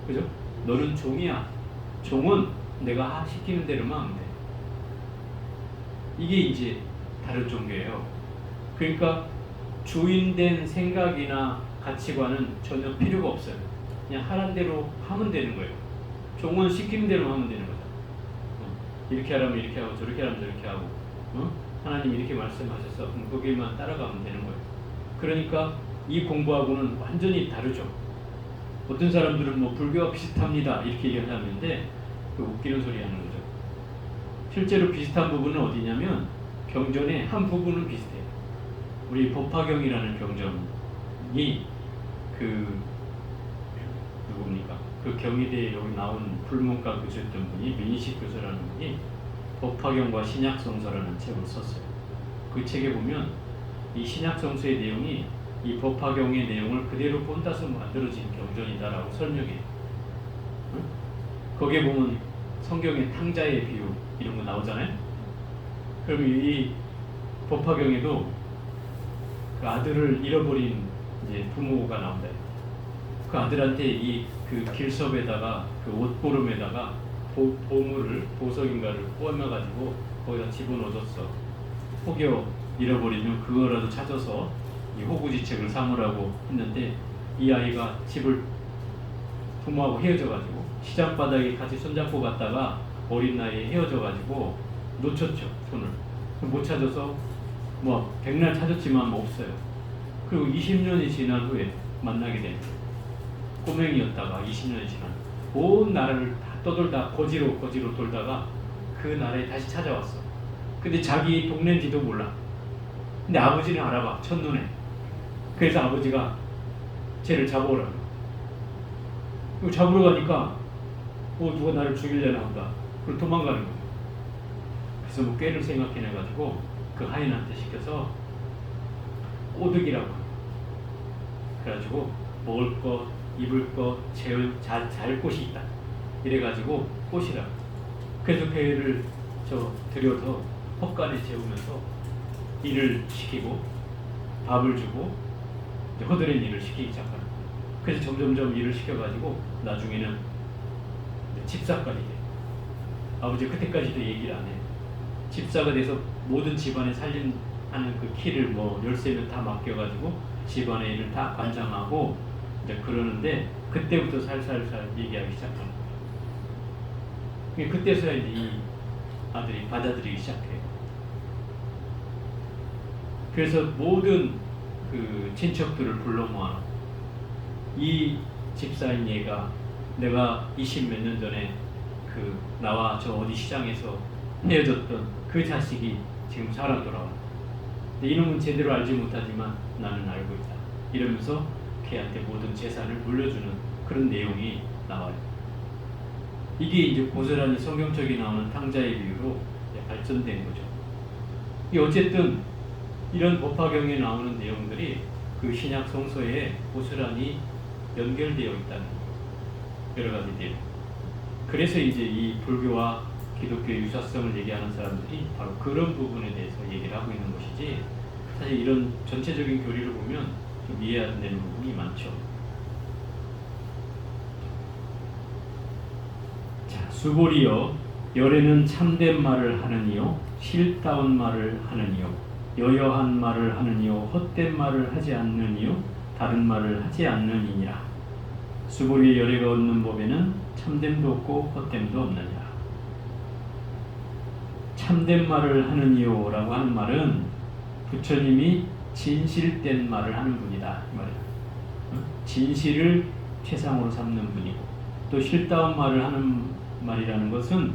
그죠? 너는 종이야. 종은 내가 시키는 대로만 하면 돼. 이게 이제 다른 종교예요. 그러니까 주인된 생각이나 가치관은 전혀 필요가 없어요. 그냥 하란 대로 하면 되는 거예요. 종은 시키는 대로 하면 되는 거죠. 이렇게 하라면 이렇게 하고 저렇게 하라면 저렇게 하고 하나님 이렇게 말씀하셔서 거기만 따라가면 되는 거예요. 그러니까 이 공부하고는 완전히 다르죠. 어떤 사람들은 뭐 불교와 비슷합니다 이렇게 얘기하는데 그 웃기는 소리 하는 거죠. 실제로 비슷한 부분은 어디냐면 경전의 한 부분은 비슷해요. 우리 법화경이라는 경전이 그 누굽니까? 그 경희대에 여기 나온 불문과 교수였던 분이 민희식 교수라는 분이 법화경과 신약성서라는 책을 썼어요. 그 책에 보면 이 신약성서의 내용이 이 법화경의 내용을 그대로 본따서 만들어진 경전이다라고 설명해요. 응? 거기에 보면 성경의 탕자의 비유 이런 거 나오잖아요. 그럼 이 법화경에도 그 아들을 잃어버린 이제 부모가 나온다. 그 아들한테 이 그 길섭에다가 그 옷보름에다가 보물을 보석인가를 꿰매가지고 거기다 집어넣어줬어. 혹여 잃어버리면 그거라도 찾아서 이 호구지책을 삼으라고 했는데 이 아이가 집을 부모하고 헤어져가지고 시장 바닥에 같이 손잡고 갔다가 어린 나이에 헤어져가지고 놓쳤죠. 손을 못 찾아서 뭐 백날 찾았지만 뭐 없어요. 그리고 20년이 지난 후에 만나게 된 꼬맹이였다가 20년이 지난 온 나라를 다 떠돌다 거지로 돌다가 그 나라에 다시 찾아왔어. 근데 자기 동네인지도 몰라. 근데 아버지는 알아봐 첫눈에. 그래서 아버지가 쟤를 잡아오라고. 잡으러 가니까 누가 나를 죽이려나 한다. 그리고 도망가는 거예요. 그래서 뭐 꾀를 생각해내가지고 그 하인한테 시켜서 꼬득이라고. 그래가지고 먹을 것, 입을 것, 잘 곳이 있다. 이래가지고 꼬시라고. 그래서 그 애를 들여서 헛간에 재우면서 일을 시키고 밥을 주고 허드렛 일을 시키기 시작하는 거예요. 그래서 점점점 일을 시켜가지고 나중에는 집사까지 돼. 아버지 그때까지도 얘기를 안 해. 집사가 돼서 모든 집안에 살림하는 그 키를 뭐 열쇠는 다 맡겨가지고 집안의 일을 다 관장하고 이제 그러는데 그때부터 살살살 얘기하기 시작하는 거예요. 그때서야 이제 이 아들이 받아들이기 시작해요. 그래서 모든 그 친척들을 불러 모아 이 집사인 얘가 내가 20몇 년 전에 그 나와 저 어디 시장에서 헤어졌던 그 자식이 지금 살아 돌아왔다. 이놈은 제대로 알지 못하지만 나는 알고 있다. 이러면서 걔한테 모든 재산을 물려주는 그런 내용이 나와요. 이게 이제 고스란히 성경책에 나오는 탕자의 비유로 발전된 거죠. 이 어쨌든 이런 법화경에 나오는 내용들이 그 신약 성서에 고스란히 연결되어 있다는 거예요. 여러 가지 내용. 그래서 이제 이 불교와 기독교 유사성을 얘기하는 사람들이 바로 그런 부분에 대해서 얘기를 하고 있는 것이지, 사실 이런 전체적인 교리를 보면 좀 이해 안 되는 부분이 많죠. 자, 수보리여, 열에는 참된 말을 하느니요, 실다운 말을 하느니요, 여여한 말을 하느니요, 헛된 말을 하지 않느니요, 다른 말을 하지 않느니라. 수보리의 열애가 얻는 법에는 참됨도 없고 헛됨도 없느니라. 참된 말을 하느니요 라고 하는 말은 부처님이 진실된 말을 하는 분이다 이 말이야. 진실을 최상으로 삼는 분이고, 또 실다운 말을 하는 말이라는 것은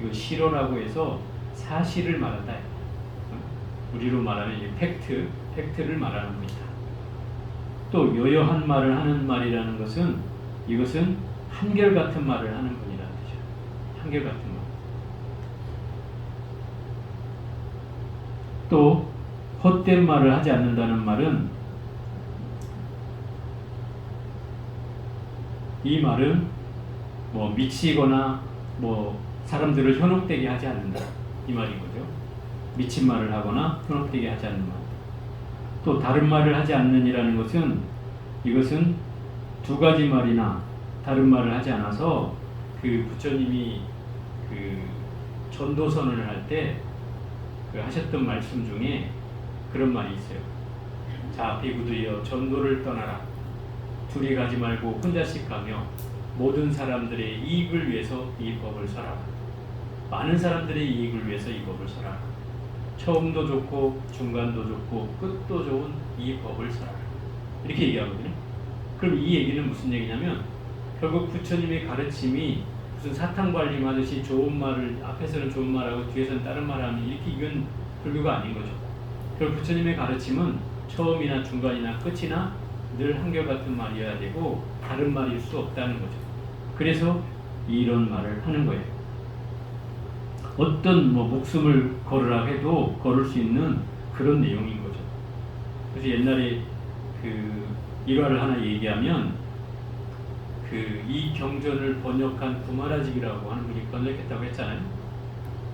이거 실어라고 해서 사실을 말한다. 우리로 말하면 팩트를 말하는 분이다. 또 여여한 말을 하는 말이라는 것은 이것은 한결같은 말을 하는 분이라는 뜻이죠. 한결같은 말. 또 헛된 말을 하지 않는다는 말은, 이 말은 뭐 미치거나 뭐 사람들을 현혹되게 하지 않는다 이 말인 거죠. 미친 말을 하거나 현혹되게 하지 않는 말. 또 다른 말을 하지 않느니라는 것은, 이것은 두 가지 말이나 다른 말을 하지 않아서 그 부처님이 그 전도선언을 할 때 그 하셨던 말씀 중에 그런 말이 있어요. 자, 비구들이여, 전도를 떠나라. 둘이 가지 말고 혼자씩 가며 모든 사람들의 이익을 위해서 이 법을 설하라. 많은 사람들의 이익을 위해서 이 법을 설하라. 처음도 좋고 중간도 좋고 끝도 좋은 이 법을 설하라. 이렇게 얘기하거든요. 그럼 이 얘기는 무슨 얘기냐면, 결국 부처님의 가르침이 무슨 사탕발림 하듯이 좋은 말을 앞에서는 좋은 말하고 뒤에서는 다른 말하면 이렇게, 이건 불교가 아닌 거죠. 결국 부처님의 가르침은 처음이나 중간이나 끝이나 늘 한결같은 말이어야 되고 다른 말일 수 없다는 거죠. 그래서 이런 말을 하는 거예요. 어떤 뭐 목숨을 걸으라 해도 걸을 수 있는 그런 내용인 거죠. 그래서 옛날에 그 일화를 하나 얘기하면, 이 경전을 번역한 구마라집이라고 하는 분이 번역했다고 했잖아요.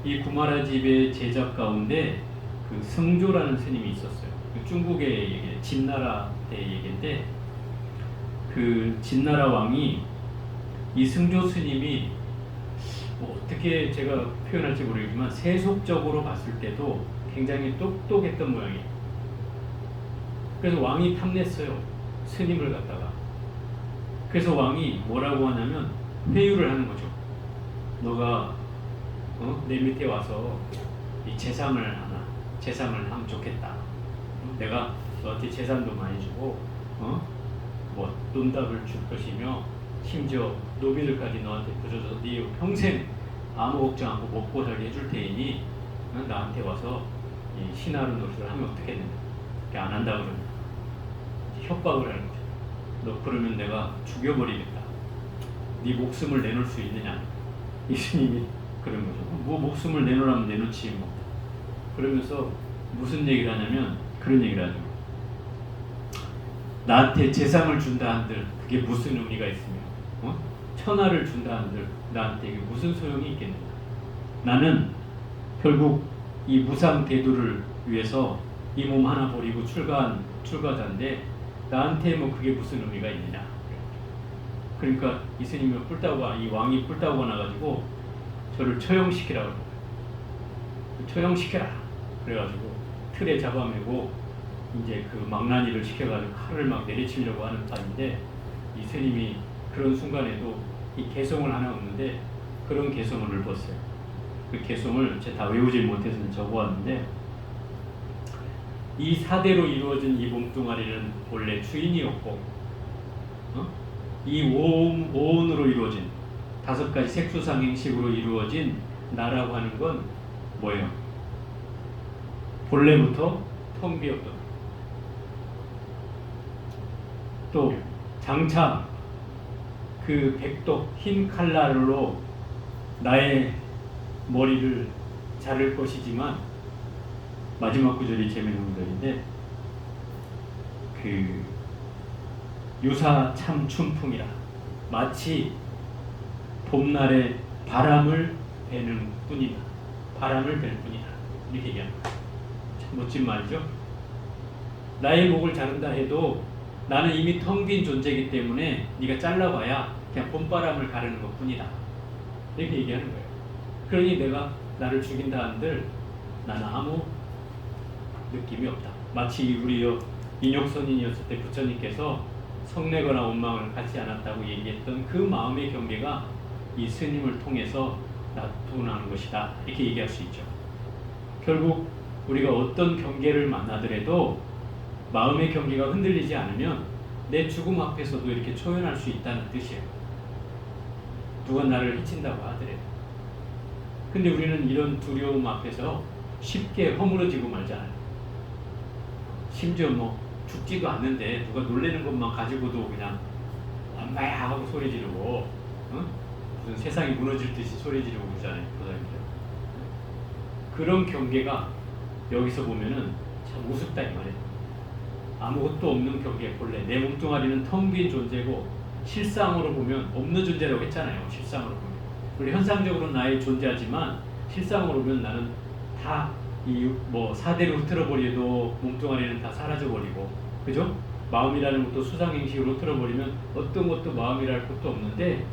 이 구마라집의 제자 가운데 그 승조라는 스님이 있었어요. 중국의 얘기, 진나라 때 얘기인데, 그 진나라 왕이 이 승조 스님이 뭐 어떻게 제가 표현할지 모르겠지만 세속적으로 봤을 때도 굉장히 똑똑했던 모양이에요. 그래서 왕이 탐냈어요, 스님을 갖다가. 그래서 왕이 뭐라고 하냐면 회유를 하는 거죠. 너가 내 밑에 와서 이 재상을 하면 좋겠다. 내가 너한테 재산도 많이 주고 뭐 논답을 줄 것이며, 심지어 노비들까지 너한테 부져줘서 네 평생 아무 걱정 않고 먹고 살게 해줄 테니 나한테 와서 이 신하로 노릇을 하면 어떻겠느냐. 안 한다 그러면 협박을 하는 거죠. 너 그러면 내가 죽여버리겠다. 네 목숨을 내놓을 수 있느냐. 이 스님이 그런 거죠. 뭐 목숨을 내놓으라면 내놓지 뭐. 그러면서 무슨 얘기를 하냐면 그런 얘기를 하죠. 나한테 재상을 준다 한들 그게 무슨 의미가 있으며, 천하를 준다 한들 나한테 이게 무슨 소용이 있겠느냐. 나는 결국 이 무상대도를 위해서 이 몸 하나 버리고 출가한 출가자인데 나한테 뭐 그게 무슨 의미가 있느냐. 그러니까 이 스님이 이 왕이 뿔따구가 나가지고 저를 처형시키라고 그래요. 처형시켜라. 그래가지고 틀에 잡아매고 이제 그 망나니를 시켜가지고 칼을 막 내리치려고 하는 판인데, 이 스님이 그런 순간에도 이 개송을 하나 없는데 그런 개송을 읊었어요. 그 개송을 제가 다 외우질 못해서 적어왔는데, 이 사대로 이루어진 이 몸뚱아리는 본래 주인이 없고, 이 오온으로 이루어진 5가지 색수상행식으로 이루어진 나라고 하는 건 뭐예요? 본래부터 텅 비었던, 또 장차 그 백독 흰 칼날로 나의 머리를 자를 것이지만, 마지막 구절이 재미있는 구절인데, 그 유사 참 춘풍이라, 마치 봄날의 바람을 배는 뿐이다. 바람을 벨 뿐이다. 이렇게 얘기합니다. 참 멋진 말이죠. 나의 목을 자른다 해도 나는 이미 텅 빈 존재이기 때문에 네가 잘라봐야 그냥 봄바람을 가르는 것 뿐이다. 이렇게 얘기하는 거예요. 그러니 내가 나를 죽인다 한들 나는 아무 느낌이 없다. 마치 우리 인욕선인이었을 때 부처님께서 성내거나 원망을 갖지 않았다고 얘기했던 그 마음의 경계가 이 스님을 통해서 나타나는 것이다. 이렇게 얘기할 수 있죠. 결국 우리가 어떤 경계를 만나더라도 마음의 경계가 흔들리지 않으면 내 죽음 앞에서도 이렇게 초연할 수 있다는 뜻이에요. 누가 나를 해친다고 하더라도. 근데 우리는 이런 두려움 앞에서 쉽게 허물어지고 말잖아요. 심지어 죽지도 않는데 누가 놀래는 것만 가지고도 그냥 엄마야 하고 소리 지르고 무슨 세상이 무너질 듯이 소리 지르고 그러잖아요. 그런 경계가 여기서 보면은 참 우습다 이 말이에요. 아무것도 없는 경계 본래 내 몸뚱아리는 텅 빈 존재고 실상으로 보면 없는 존재라고 했잖아요. 실상으로 보면 우리 현상적으로는 나의 존재하지만 실상으로 보면 나는 다 이 사대로 흐트러버려도 몸뚱아리는 다 사라져버리고, 그죠? 마음이라는 것도 수상행식으로 흐트러버리면 어떤 것도 마음이랄 것도 없는데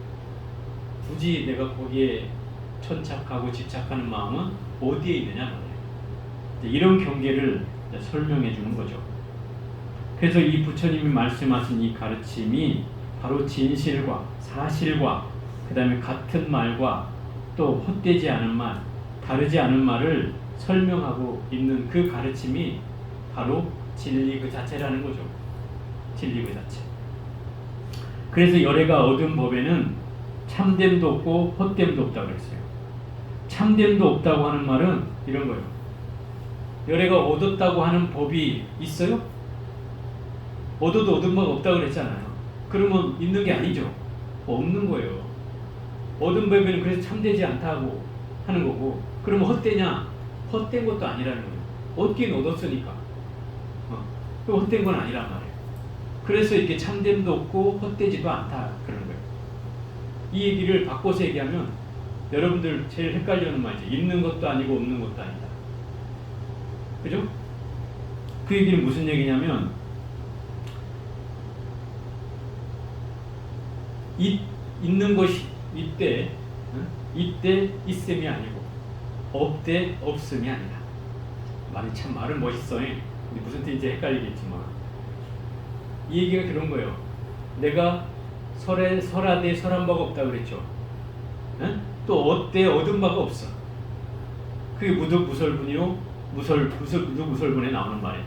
굳이 내가 거기에 천착하고 집착하는 마음은 어디에 있느냐 말이에요. 이런 경계를 설명해 주는 거죠. 그래서 이 부처님이 말씀하신 이 가르침이 바로 진실과 사실과 그 다음에 같은 말과 또 헛되지 않은 말, 다르지 않은 말을 설명하고 있는 그 가르침이 바로 진리 그 자체라는 거죠. 진리 그 자체. 그래서 열애가 얻은 법에는 참됨도 없고 헛됨도 없다고 그랬어요. 참됨도 없다고 하는 말은 이런 거예요. 열애가 얻었다고 하는 법이 있어요? 얻어도 얻은 바가 없다고 그랬잖아요. 그러면 있는 게 아니죠. 없는 거예요. 얻은 법에는 그래서 참되지 않다고 하는 거고, 그러면 헛되냐? 헛된 것도 아니라는 거예요. 얻긴 얻었으니까. 헛된 건 아니란 말이에요. 그래서 이렇게 참됨도 없고 헛되지도 않다 그러는 거예요. 이 얘기를 바꿔서 얘기하면 여러분들 제일 헷갈리는 말이죠. 있는 것도 아니고 없는 것도 아니다. 그죠? 그 얘기는 무슨 얘기냐면 있는 것이 이때 있음이 아니고 없대 없음이 아니라. 말은 멋있어. 근데 무슨 뜻인지 헷갈리겠지만 이 얘기가 그런 거예요. 내가 설하되 설한 바가 없다고 그랬죠. 또 얻되 얻은 바가 없어. 그게 무설분이요. 무설분에 나오는 말이에요.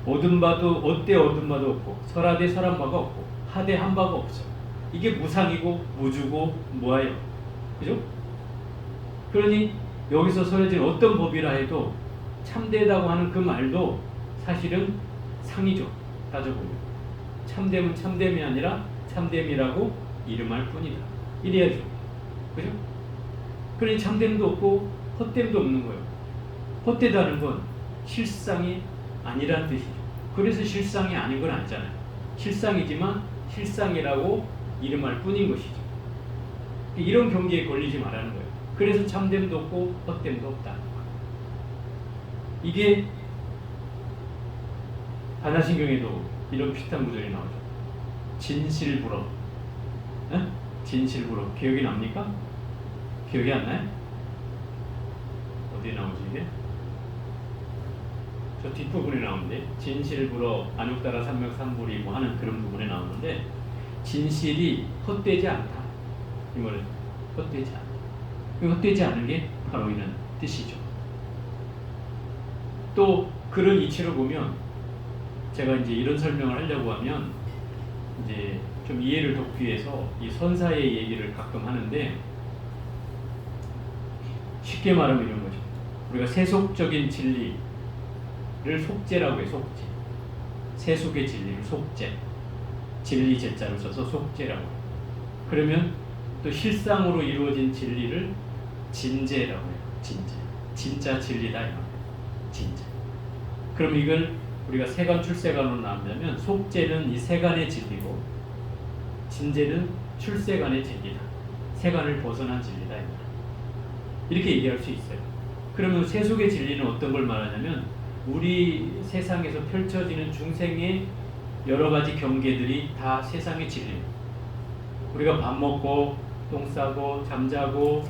얻은 바도 얻되 얻은 바도 없고 설하되 설한 바가 없고 하되 한 바가 없어. 이게 무상이고 무주고 뭐예요. 그죠? 그러니 여기서 설해진 어떤 법이라 해도 참되다고 하는 그 말도 사실은 상이죠. 따져보면 참됨은 참됨이 아니라 참됨이라고 이름할 뿐이다. 이래야죠. 그죠? 그러니 참됨도 없고 헛됨도 없는 거예요. 헛되다는 건 실상이 아니란 뜻이죠. 그래서 실상이 아닌 건 아니잖아요. 실상이지만 실상이라고 이름할 뿐인 것이죠. 이런 경계에 걸리지 말라는 거예요. 그래서 참됨도 없고 헛됨도 없다. 이게 반야신경에도 이런 비슷한 구절이 나오죠. 진실불업. 진실불업. 기억이 납니까? 기억이 안 나요? 어디에 나오지 이게? 저 뒷부분에 나오는데 진실불업 안욕따라 삼명삼불이 뭐 하는 그런 부분에 나오는데 진실이 헛되지 않다. 이 말은 헛되지 않다. 헛되지 않은 게 바로 이런 뜻이죠. 또 그런 이치로 보면 제가 이제 이런 설명을 하려고 하면 이제 좀 이해를 돕기 위해서 이 선사의 얘기를 가끔 하는데 쉽게 말하면 이런 거죠. 우리가 세속적인 진리를 속죄라고 해요. 속죄. 세속의 진리를 속죄. 진리 제자를 써서 속죄라고 해요. 그러면 또 실상으로 이루어진 진리를 진제라고 해요. 진제. 진짜 진리다 이 말이에요. 진제. 그럼 이걸 우리가 세간 출세간으로 나누자면 속죄는 이 세간의 진리고 진제는 출세간의 진리다. 세간을 벗어난 진리다 이 말이에요. 이렇게 얘기할 수 있어요. 그러면 세속의 진리는 어떤 걸 말하냐면 우리 세상에서 펼쳐지는 중생의 여러 가지 경계들이 다 세상의 진리입니다. 우리가 밥 먹고 똥 싸고 잠자고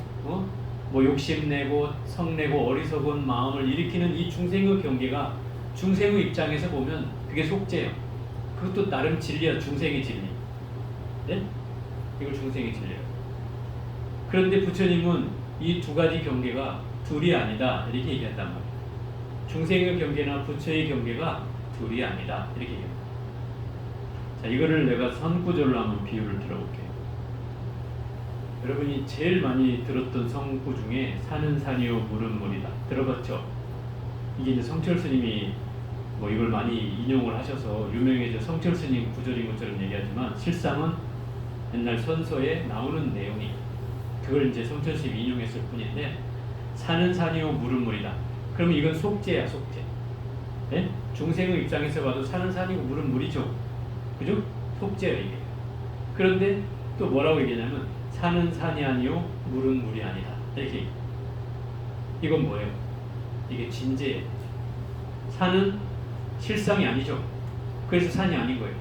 뭐 욕심내고 성내고 어리석은 마음을 일으키는 이 중생의 경계가 중생의 입장에서 보면 그게 속죄예요. 그것도 나름 진리야. 중생의 진리. 네? 이걸 중생의 진리예요. 그런데 부처님은 이 두 가지 경계가 둘이 아니다 이렇게 얘기한단 말이에요. 중생의 경계나 부처의 경계가 둘이 아니다 이렇게 얘기합니다. 자, 이거를 내가 선구절로 한번 비유를 들어볼게요. 여러분이 제일 많이 들었던 성구 중에 산은 산이요 물은 물이다 들어봤죠? 이게 이제 성철 스님이 뭐 이걸 많이 인용을 하셔서 유명해져 성철 스님 구절인 것처럼 얘기하지만 실상은 옛날 선서에 나오는 내용이 그걸 이제 성철 스님이 인용했을 뿐인데 산은 산이요 물은 물이다. 그러면 이건 속죄야 속죄. 네? 중생의 입장에서 봐도 산은 산이고 물은 물이죠. 그죠? 속죄예요 이게. 그런데 또 뭐라고 얘기하냐면 산은 산이 아니요 물은 물이 아니다 이렇게. 이건 뭐예요? 이게 진제예요. 산은 실상이 아니죠. 그래서 산이 아닌 거예요.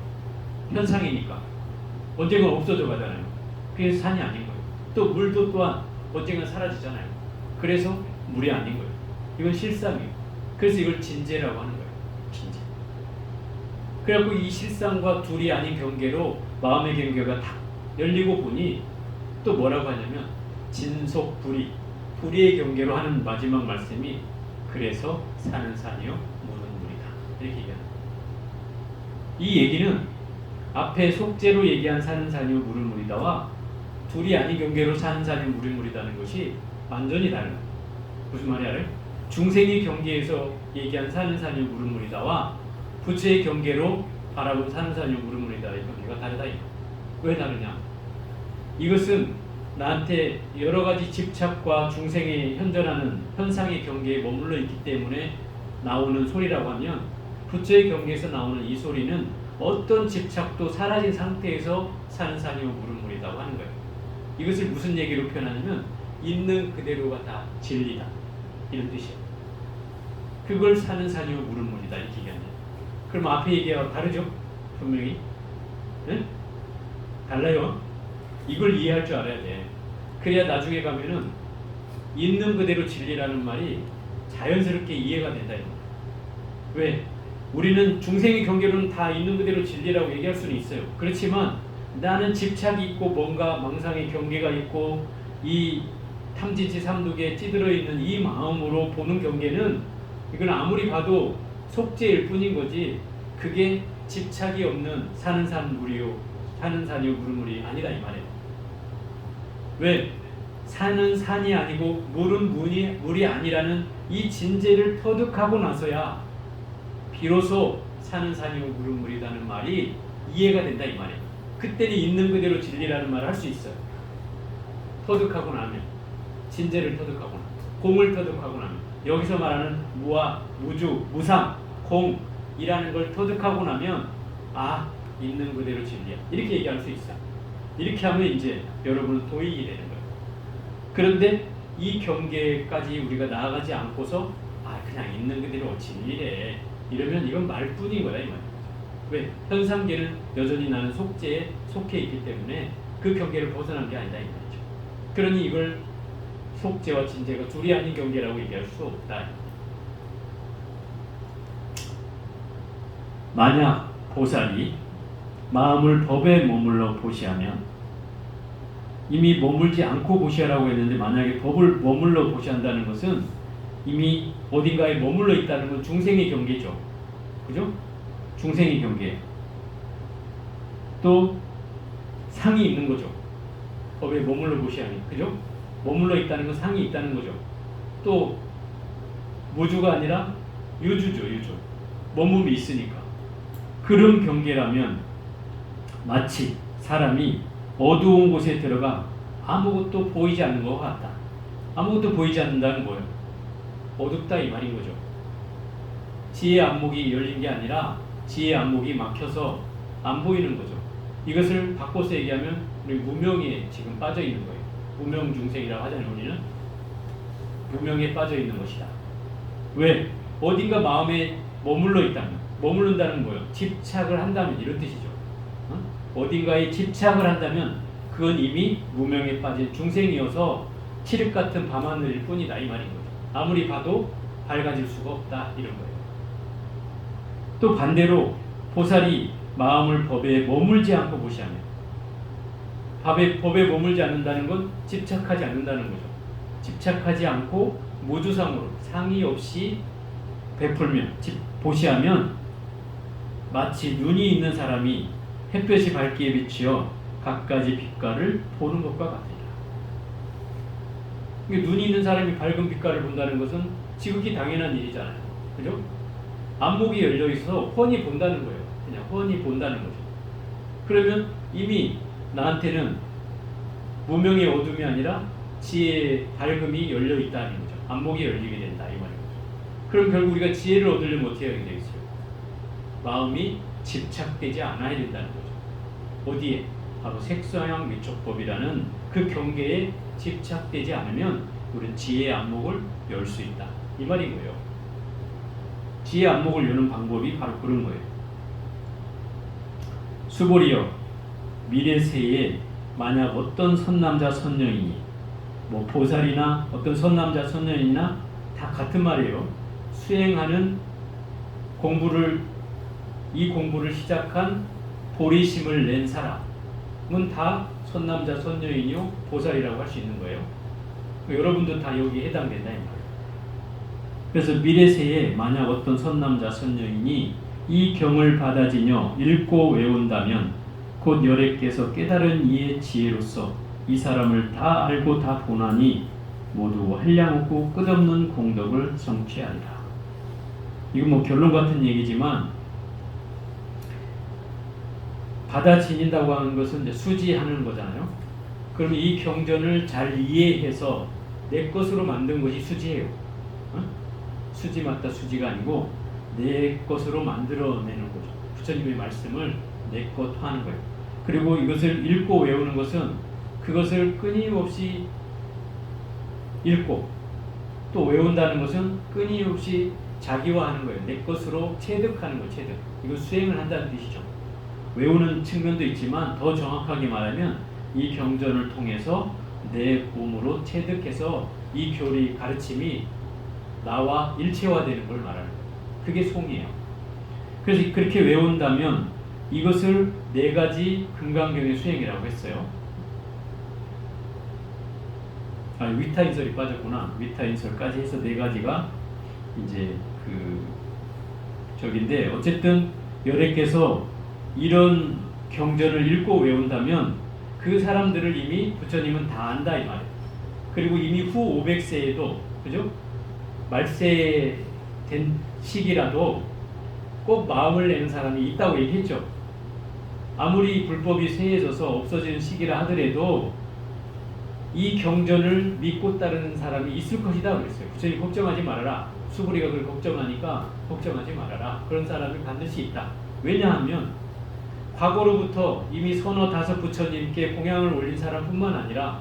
현상이니까 언젠가 없어져 가잖아요. 그래서 산이 아닌 거예요. 또 물도 또한 언젠가 사라지잖아요. 그래서 물이 아닌 거예요. 이건 실상이에요. 그래서 이걸 진제라고 하는 거예요. 진제. 그래갖고 이 실상과 둘이 아닌 경계로 마음의 경계가 딱 열리고 보니 또 뭐라고 하냐면 진속 불이 불의의 경계로 하는 마지막 말씀이 그래서 산은 산이요 물은 물이다 이렇게 얘기합니다. 이 얘기는 앞에 속죄로 얘기한 산은 산이요 물은 물이다와 둘이 아닌 경계로 산은 산이요 물은 물이다는 것이 완전히 달라요. 무슨 말이 알아요? 중생의 경계에서 얘기한 산은 산이요 물은 물이다와 부처의 경계로 바라본 산은 산이요 물은 물이다의 경계가 다르다. 왜 다르냐? 이것은 나한테 여러 가지 집착과 중생에 현존하는 현상의 경계에 머물러 있기 때문에 나오는 소리라고 하면 부처의 경계에서 나오는 이 소리는 어떤 집착도 사라진 상태에서 사는 산이요 물은 물이라고 하는 거예요. 이것을 무슨 얘기로 표현하냐면 있는 그대로가 다 진리다 이런 뜻이에요. 그걸 사는 산이요 물은 물이다 이렇게 얘기합니다. 그럼 앞에 얘기하고 다르죠? 분명히. 네? 달라요. 이걸 이해할 줄 알아야 돼. 그래야 나중에 가면은 있는 그대로 진리라는 말이 자연스럽게 이해가 된다. 왜? 우리는 중생의 경계로는 다 있는 그대로 진리라고 얘기할 수는 있어요. 그렇지만 나는 집착이 있고 뭔가 망상의 경계가 있고 이 탐진치 삼독에 찌들어 있는 이 마음으로 보는 경계는 이건 아무리 봐도 속죄일 뿐인 거지 그게 집착이 없는 사는 산 물이요 사는 산이요 물은 물이 아니다 이 말이에요. 왜? 산은 산이 아니고 물은 물이 아니라는 이 진제를 터득하고 나서야 비로소 산은 산이고 물은 물이라는 말이 이해가 된다 이 말이에요. 그때는 있는 그대로 진리라는 말을 할 수 있어요. 터득하고 나면 진제를 터득하고 나면 공을 터득하고 나면 여기서 말하는 무아, 무주, 무상, 공이라는 걸 터득하고 나면 아 있는 그대로 진리야 이렇게 얘기할 수 있어요. 이렇게 하면 이제 여러분은 도익이 되는 거예요. 그런데 이 경계까지 우리가 나아가지 않고서 아 그냥 있는 그대로 진리래 이러면 이건 말뿐인 거다 이 말이에요. 왜? 현상계는 여전히 나는 속죄에 속해 있기 때문에 그 경계를 벗어난 게 아니다 이 말이죠. 그러니 이걸 속죄와 진죄가 둘이 아닌 경계라고 얘기할 수 없다. 만약 보살이 마음을 법에 머물러 보시하면 이미 머물지 않고 보시하라고 했는데 만약에 법을 머물러 보시한다는 것은 이미 어딘가에 머물러 있다는 건 중생의 경계죠. 그죠? 중생의 경계. 또 상이 있는 거죠. 법에 머물러 보시하니. 그죠? 머물러 있다는 건 상이 있다는 거죠. 또 무주가 아니라 유주죠. 유주. 머물이 있으니까. 그런 경계라면 마치 사람이 어두운 곳에 들어가 아무것도 보이지 않는 것 같다. 아무것도 보이지 않는다는 거예요. 어둡다 이 말인 거죠. 지혜의 안목이 열린 게 아니라 지혜의 안목이 막혀서 안 보이는 거죠. 이것을 바꿔서 얘기하면 우리 무명에 지금 빠져 있는 거예요. 무명 중생이라고 하잖아요. 우리는 무명에 빠져 있는 것이다. 왜? 어딘가 마음에 머물러 있다면, 머무른다는 거예요. 집착을 한다면 이런 뜻이죠. 어딘가에 집착을 한다면 그건 이미 무명에 빠진 중생이어서 칠흑 같은 밤하늘일 뿐이다 이 말인 거죠. 아무리 봐도 밝아질 수가 없다 이런 거예요. 또 반대로 보살이 마음을 법에 머물지 않고 무시하면, 법에 머물지 않는다는 건 집착하지 않는다는 거죠. 집착하지 않고 무주상으로 상의 없이 베풀면, 보시하면 마치 눈이 있는 사람이 햇볕이 밝기에 비추어 갖가지 빛깔을 보는 것과 같으리라. 눈이 있는 사람이 밝은 빛깔을 본다는 것은 지극히 당연한 일이잖아요. 그죠? 안목이 열려 있어서 훤히 본다는 거예요. 그냥 훤히 본다는 거죠. 그러면 이미 나한테는 무명의 어둠이 아니라 지혜의 밝음이 열려 있다는 거죠. 안목이 열리게 된다 이 말이죠. 그럼 결국 우리가 지혜를 얻으려면 어떻게 해야 되겠어요? 마음이 집착되지 않아야 된다는 거죠. 어디에? 바로 색서양 위촉법이라는 그 경계에 집착되지 않으면 우리는 지혜의 안목을 열 수 있다 이 말인 거예요. 지혜의 안목을 여는 방법이 바로 그런 거예요. 수보리여, 미래세에 만약 어떤 선남자 선녀이니, 뭐 보살이나 어떤 선남자 선녀이나 다 같은 말이에요. 수행하는 이 공부를 시작한 보리심을 낸 사람은 다 선남자 선녀이요 보살이라고 할 수 있는 거예요. 여러분도 다 여기에 해당된다 이 말이에요. 그래서 미래세에 만약 어떤 선남자 선녀이니 이 경을 받아지녀 읽고 외운다면 곧 열애께서 깨달은 이의 지혜로서 이 사람을 다 알고 다 보나니 모두 한량없고 끝없는 공덕을 성취하리라. 이거 뭐 결론 같은 얘기지만, 받아 지닌다고 하는 것은 이제 수지하는 거잖아요. 그럼 이 경전을 잘 이해해서 내 것으로 만든 것이 수지예요. 수지 맞다 수지가 아니고 내 것으로 만들어내는 거죠. 부처님의 말씀을 내 것 하는 거예요. 그리고 이것을 읽고 외우는 것은 그것을 끊임없이 읽고 또 외운다는 것은 끊임없이 자기화하는 거예요. 내 것으로 체득하는 거예요. 체득. 이거 수행을 한다는 뜻이죠. 외우는 측면도 있지만 더 정확하게 말하면 이 경전을 통해서 내 몸으로 체득해서 이 교리 가르침이 나와 일체화되는 걸 말하는 거예요. 그게 송이에요. 그래서 그렇게 외운다면 이것을 네 가지 금강경의 수행이라고 했어요. 위타인설이 빠졌구나. 위타인설까지 해서 네 가지가 이제 저긴데, 어쨌든 열애께서 이런 경전을 읽고 외운다면 그 사람들을 이미 부처님은 다 안다 이 말이에요. 그리고 이미 후 500세에도 그죠? 말세된 시기라도 꼭 마음을 내는 사람이 있다고 얘기했죠. 아무리 불법이 쇠해져서 없어지는 시기라 하더라도 이 경전을 믿고 따르는 사람이 있을 것이다 그랬어요. 부처님 걱정하지 말아라. 수부리가 그걸 걱정하니까 걱정하지 말아라. 그런 사람이 반드시 있다. 왜냐하면 과거로부터 이미 서너 다섯 부처님께 공양을 올린 사람뿐만 아니라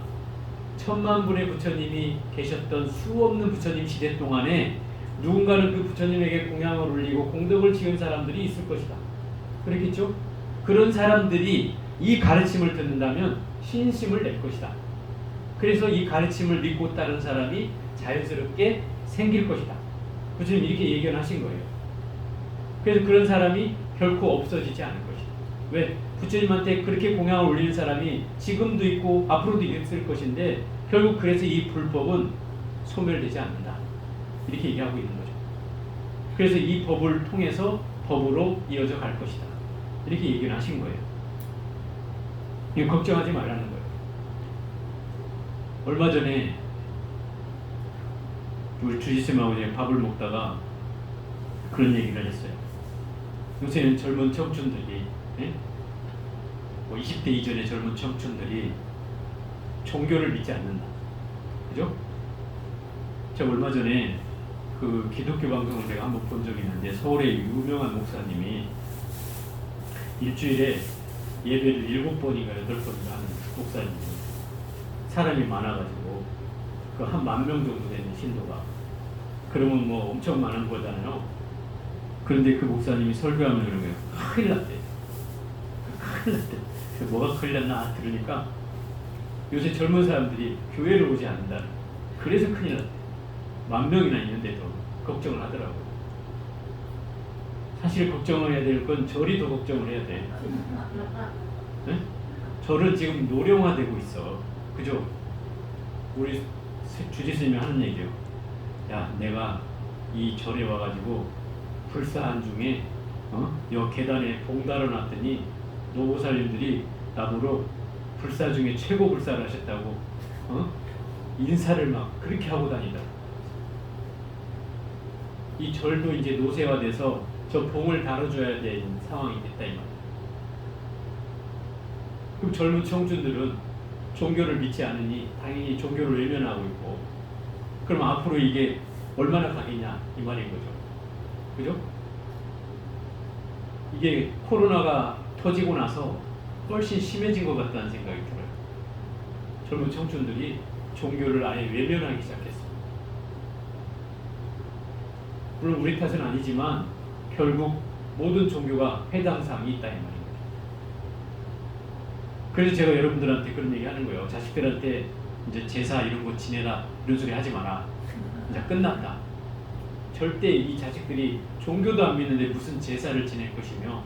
천만 분의 부처님이 계셨던 수없는 부처님 시대 동안에 누군가는 그 부처님에게 공양을 올리고 공덕을 지은 사람들이 있을 것이다. 그렇겠죠? 그런 사람들이 이 가르침을 듣는다면 신심을 낼 것이다. 그래서 이 가르침을 믿고 따른 사람이 자연스럽게 생길 것이다. 부처님 이렇게 예견하신 거예요. 그래서 그런 사람이 결코 없어지지 않을 것이다. 왜? 부처님한테 그렇게 공양을 올리는 사람이 지금도 있고 앞으로도 있을 것인데 결국 그래서 이 불법은 소멸되지 않는다. 이렇게 얘기하고 있는 거죠. 그래서 이 법을 통해서 법으로 이어져 갈 것이다. 이렇게 얘기를 하신 거예요. 이거 걱정하지 말라는 거예요. 얼마 전에 우리 주지스님하고 밥을 먹다가 그런 얘기를 했어요. 요새는 젊은 청춘들이, 뭐 20대 이전의 젊은 청춘들이 종교를 믿지 않는다. 그죠? 제가 얼마 전에 그 기독교 방송을 제가 한번 본 적이 있는데, 서울의 유명한 목사님이 일주일에 예배를 7번인가 8번인가 하는 목사님이 사람이 많아가지고 그 한 10,000명 정도 되는 신도가. 그러면 뭐 엄청 많은 거잖아요. 그런데 그 목사님이 설교하면 그런 거예요. 큰일 났대. 큰일 났대. 뭐가 큰일 났나 들으니까 요새 젊은 사람들이 교회를 오지 않는다. 그래서 큰일 났대. 10,000명이나 있는데도 걱정을 하더라고요. 사실 걱정을 해야 될 건 절이 더 걱정을 해야 돼. 네? 절은 지금 노령화되고 있어. 그죠? 우리 주지스님이 하는 얘기예요. 야, 내가 이 절에 와가지고 불사한 중에 여 계단에 봉 달아놨더니 노보살님들이 나보러 불사 중에 최고 불사를 하셨다고 인사를 막 그렇게 하고 다니다. 이 절도 이제 노쇠화돼서 저 봉을 다뤄줘야 되는 상황이 됐다 이 말이야. 그럼 젊은 청춘들은 종교를 믿지 않으니 당연히 종교를 외면하고 있고, 그럼 앞으로 이게 얼마나 가겠냐 이 말인 거죠. 그죠? 이게 코로나가 터지고 나서 훨씬 심해진 것 같다는 생각이 들어요. 젊은 청춘들이 종교를 아예 외면하기 시작했어요. 물론 우리 탓은 아니지만 결국 모든 종교가 해당 사항이 있다 이 말입니다. 그래서 제가 여러분들한테 그런 얘기 하는 거예요. 자식들한테 이제 제사 이런 거 지내라 이런 소리 하지 마라. 이제 끝났다. 절대 이 자식들이 종교도 안 믿는데 무슨 제사를 지낼 것이며,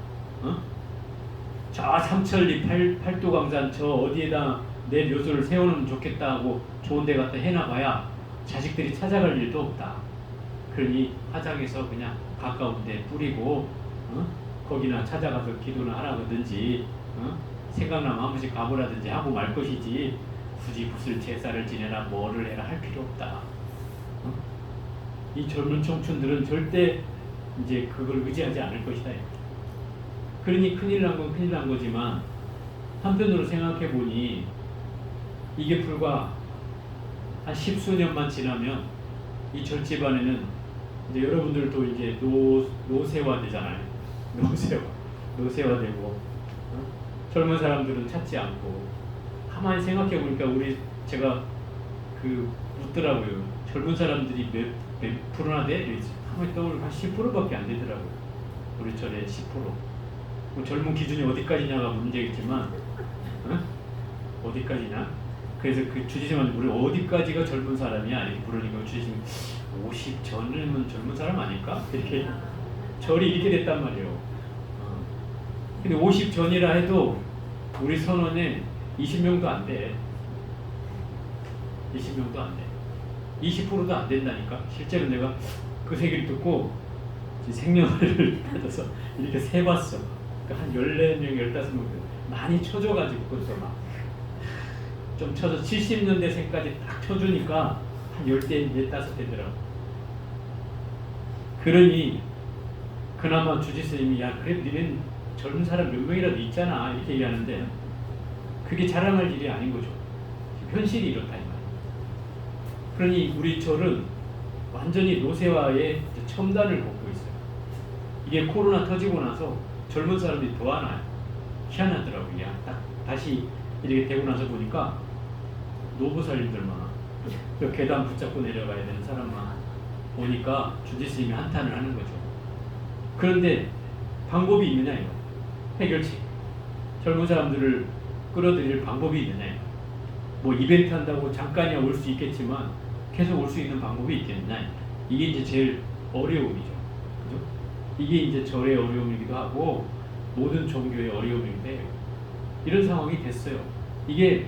저 삼천리 팔도강산 저 어디에다 내 묘소를 세우면 좋겠다 하고 좋은 데 갖다 해놔봐야 자식들이 찾아갈 일도 없다. 그러니 화장해서 그냥 가까운 데 뿌리고 거기나 찾아가서 기도나 하라든지 생각나면 한 번씩 가보라든지 하고 말 것이지, 굳이 무슨 제사를 지내라 뭐를 해라 할 필요 없다. 이 젊은 청춘들은 절대 이제 그걸 의지하지 않을 것이다. 그러니 큰일 난 건 큰일 난 거지만 한편으로 생각해 보니 이게 불과 한 10수년만 지나면 이 절집안에는 이제 여러분들도 이제 노쇠화 되잖아요. 노쇠화되고 젊은 사람들은 찾지 않고. 가만히 생각해 보니까 제가 그 묻더라고요. 젊은 사람들이 몇 프로나 돼? 가만히 떠오르면 한 10%밖에 안 되더라고요. 우리 절에 10%. 뭐 젊은 기준이 어디까지냐가 문제겠지만 어디까지냐? 그래서 그 주지스님한테 우리 어디까지가 젊은 사람이야? 이렇게 물으니까 주지스님이 50 전이면 젊은 사람 아닐까? 이렇게 절이 이렇게 됐단 말이에요. 근데 50 전이라 해도 우리 선원에 20명도 안 돼. 20명도 안 돼. 20%도 안 된다니까. 실제로 내가 그 얘기를 듣고 생년월일을 받아서 이렇게 세봤어. 그러니까 한 14명, 15명 많이 쳐줘가지고 그것도 막 좀 쳐서 70년대생까지 딱 쳐주니까 한 10대, 15대더라고. 그러니 그나마 주지스님이 야 그래도 니는 젊은 사람 몇 명이라도 있잖아 이렇게 얘기하는데 그게 자랑할 일이 아닌 거죠. 현실이 이렇다 이 말이에요. 그러니 우리 절은 완전히 노쇠화의 첨단을 걷고 있어요. 이게 코로나 터지고 나서 젊은 사람들이 더 하나요. 희한하더라고요. 딱 다시 이렇게 되고 나서 보니까 노보살님들만 그 계단 붙잡고 내려가야 되는 사람만 보니까 주지스님이 한탄을 하는 거죠. 그런데 방법이 있느냐 이거. 해결책. 젊은 사람들을 끌어들일 방법이 있느냐 이거. 뭐 이벤트 한다고 잠깐이야 올 수 있겠지만 계속 올 수 있는 방법이 있겠느냐. 이게 이제 제일 어려움이죠. 그죠? 이게 이제 절의 어려움이기도 하고 모든 종교의 어려움인데 이런 상황이 됐어요. 이게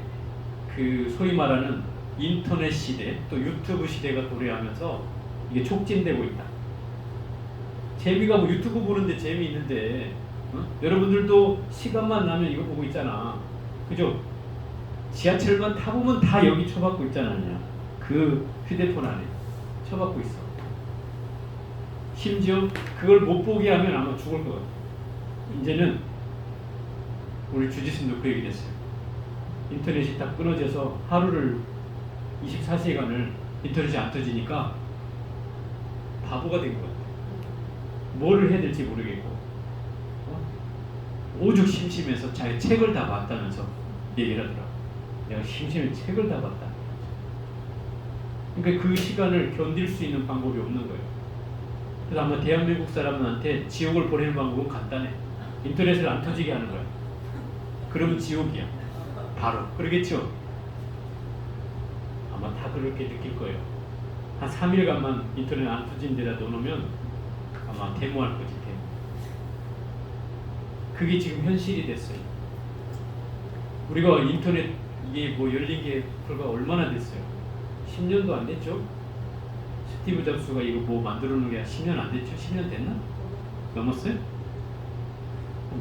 그 소위 말하는 인터넷 시대 또 유튜브 시대가 도래하면서 이게 촉진되고 있다. 재미가 뭐 유튜브 보는데 재미있는데 여러분들도 시간만 나면 이거 보고 있잖아. 그죠? 지하철만 타보면 다 여기 쳐박고 있잖아. 그 휴대폰 안에 쳐박고 있어. 심지어 그걸 못 보게 하면 아마 죽을 것 같아. 이제는 우리 주지스님도 그 얘기 됐어요. 인터넷이 딱 끊어져서 하루를 24시간을 인터넷이 안 터지니까 바보가 된 것 같아. 뭐를 해야 될지 모르겠고 오죽 심심해서 자기 책을 다 봤다면서 얘기를 하더라고. 내가 심심해 책을 다 봤다. 그러니까 그 시간을 견딜 수 있는 방법이 없는 거예요. 그래서 아마 대한민국 사람한테 지옥을 보내는 방법은 간단해. 인터넷을 안 터지게 하는 거야. 그러면 지옥이야. 바로. 그러겠죠? 아마 다 그렇게 느낄 거예요. 한 3일간만 인터넷 안 터진 데다 넣어놓으면 아마 데모할 거지, 데모. 그게 지금 현실이 됐어요. 우리가 인터넷 이게 뭐 열린 게 불과 얼마나 됐어요? 10년도 안 됐죠? 스티브 잡스가 이거 뭐 만들어 놓은 게 10년 안 됐죠? 10년 됐나? 넘었어요?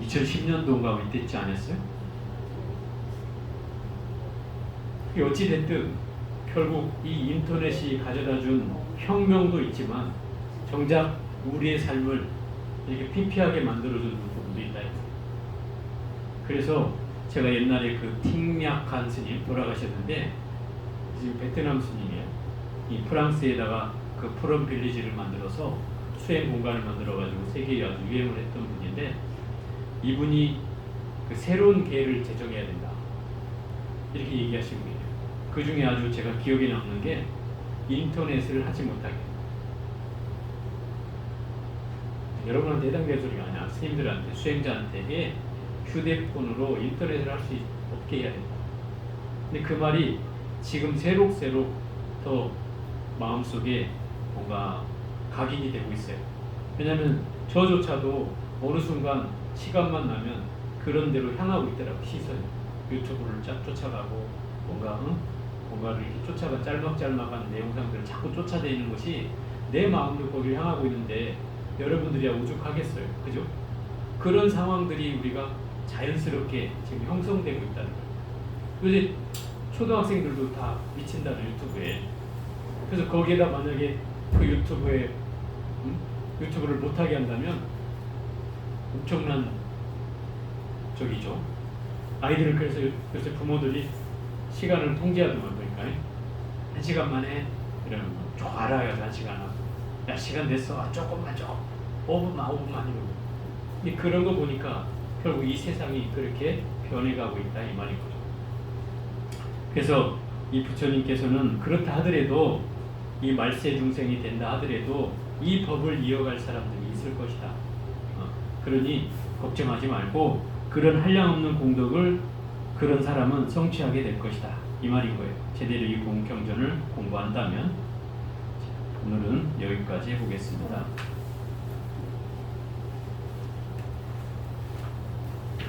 2010년도인가 이때지 않았어요? 어찌됐든 결국 이 인터넷이 가져다 준 혁명도 있지만 정작 우리의 삶을 이렇게 피폐하게 만들어주는 부분도 있다. 그래서 제가 옛날에 그 팅략한 스님 돌아가셨는데 지금 베트남 스님이에요. 이 프랑스에다가 그 푸른 빌리지를 만들어서 수행 공간을 만들어가지고 세계에 아주 유행을 했던 분인데 이분이 그 새로운 계를 제정해야 된다. 이렇게 얘기하신 분이에요. 그 중에 아주 제가 기억에 남는 게 인터넷을 하지 못하게. 여러분한테 해당될 소리가 아니야. 스님들한테, 수행자한테 휴대폰으로 인터넷을 할 수 없게 해야 된다. 근데 그 말이 지금 새록새록 더 마음속에 뭔가 각인이 되고 있어요. 왜냐하면 저조차도 어느 순간 시간만 나면 그런 데로 향하고 있더라고. 시선이 유튜브를 쫓아가고 뭔가를 이렇게 쫓아가 짤막짤막한 내 영상들을 자꾸 쫓아다니는 것이 내 마음도 거기를 향하고 있는데 여러분들이야 오죽하겠어요. 그죠? 그런 상황들이 우리가 자연스럽게 지금 형성되고 있다는 거예요. 요새 초등학생들도 다 미친다는 유튜브에. 그래서 거기에다 만약에 그 유튜브를 못하게 한다면 엄청난 저기죠. 아이들은 그래서 요새 부모들이 시간을 통제하더만 보니까 1시간 만에 이러면 좋아라 해서 1시간 하고 야 시간 됐어 조금만 5분만 이러고. 근데 그런 거 보니까 결국 이 세상이 그렇게 변해가고 있다 이 말인 거죠. 그래서 이 부처님께서는 그렇다 하더라도 이 말세 중생이 된다 하더라도 이 법을 이어갈 사람들이 있을 것이다. 그러니 걱정하지 말고 그런 한량없는 공덕을 그런 사람은 성취하게 될 것이다 이 말인 거예요. 제대로 이 공경전을 공부한다면. 오늘은 여기까지 해보겠습니다.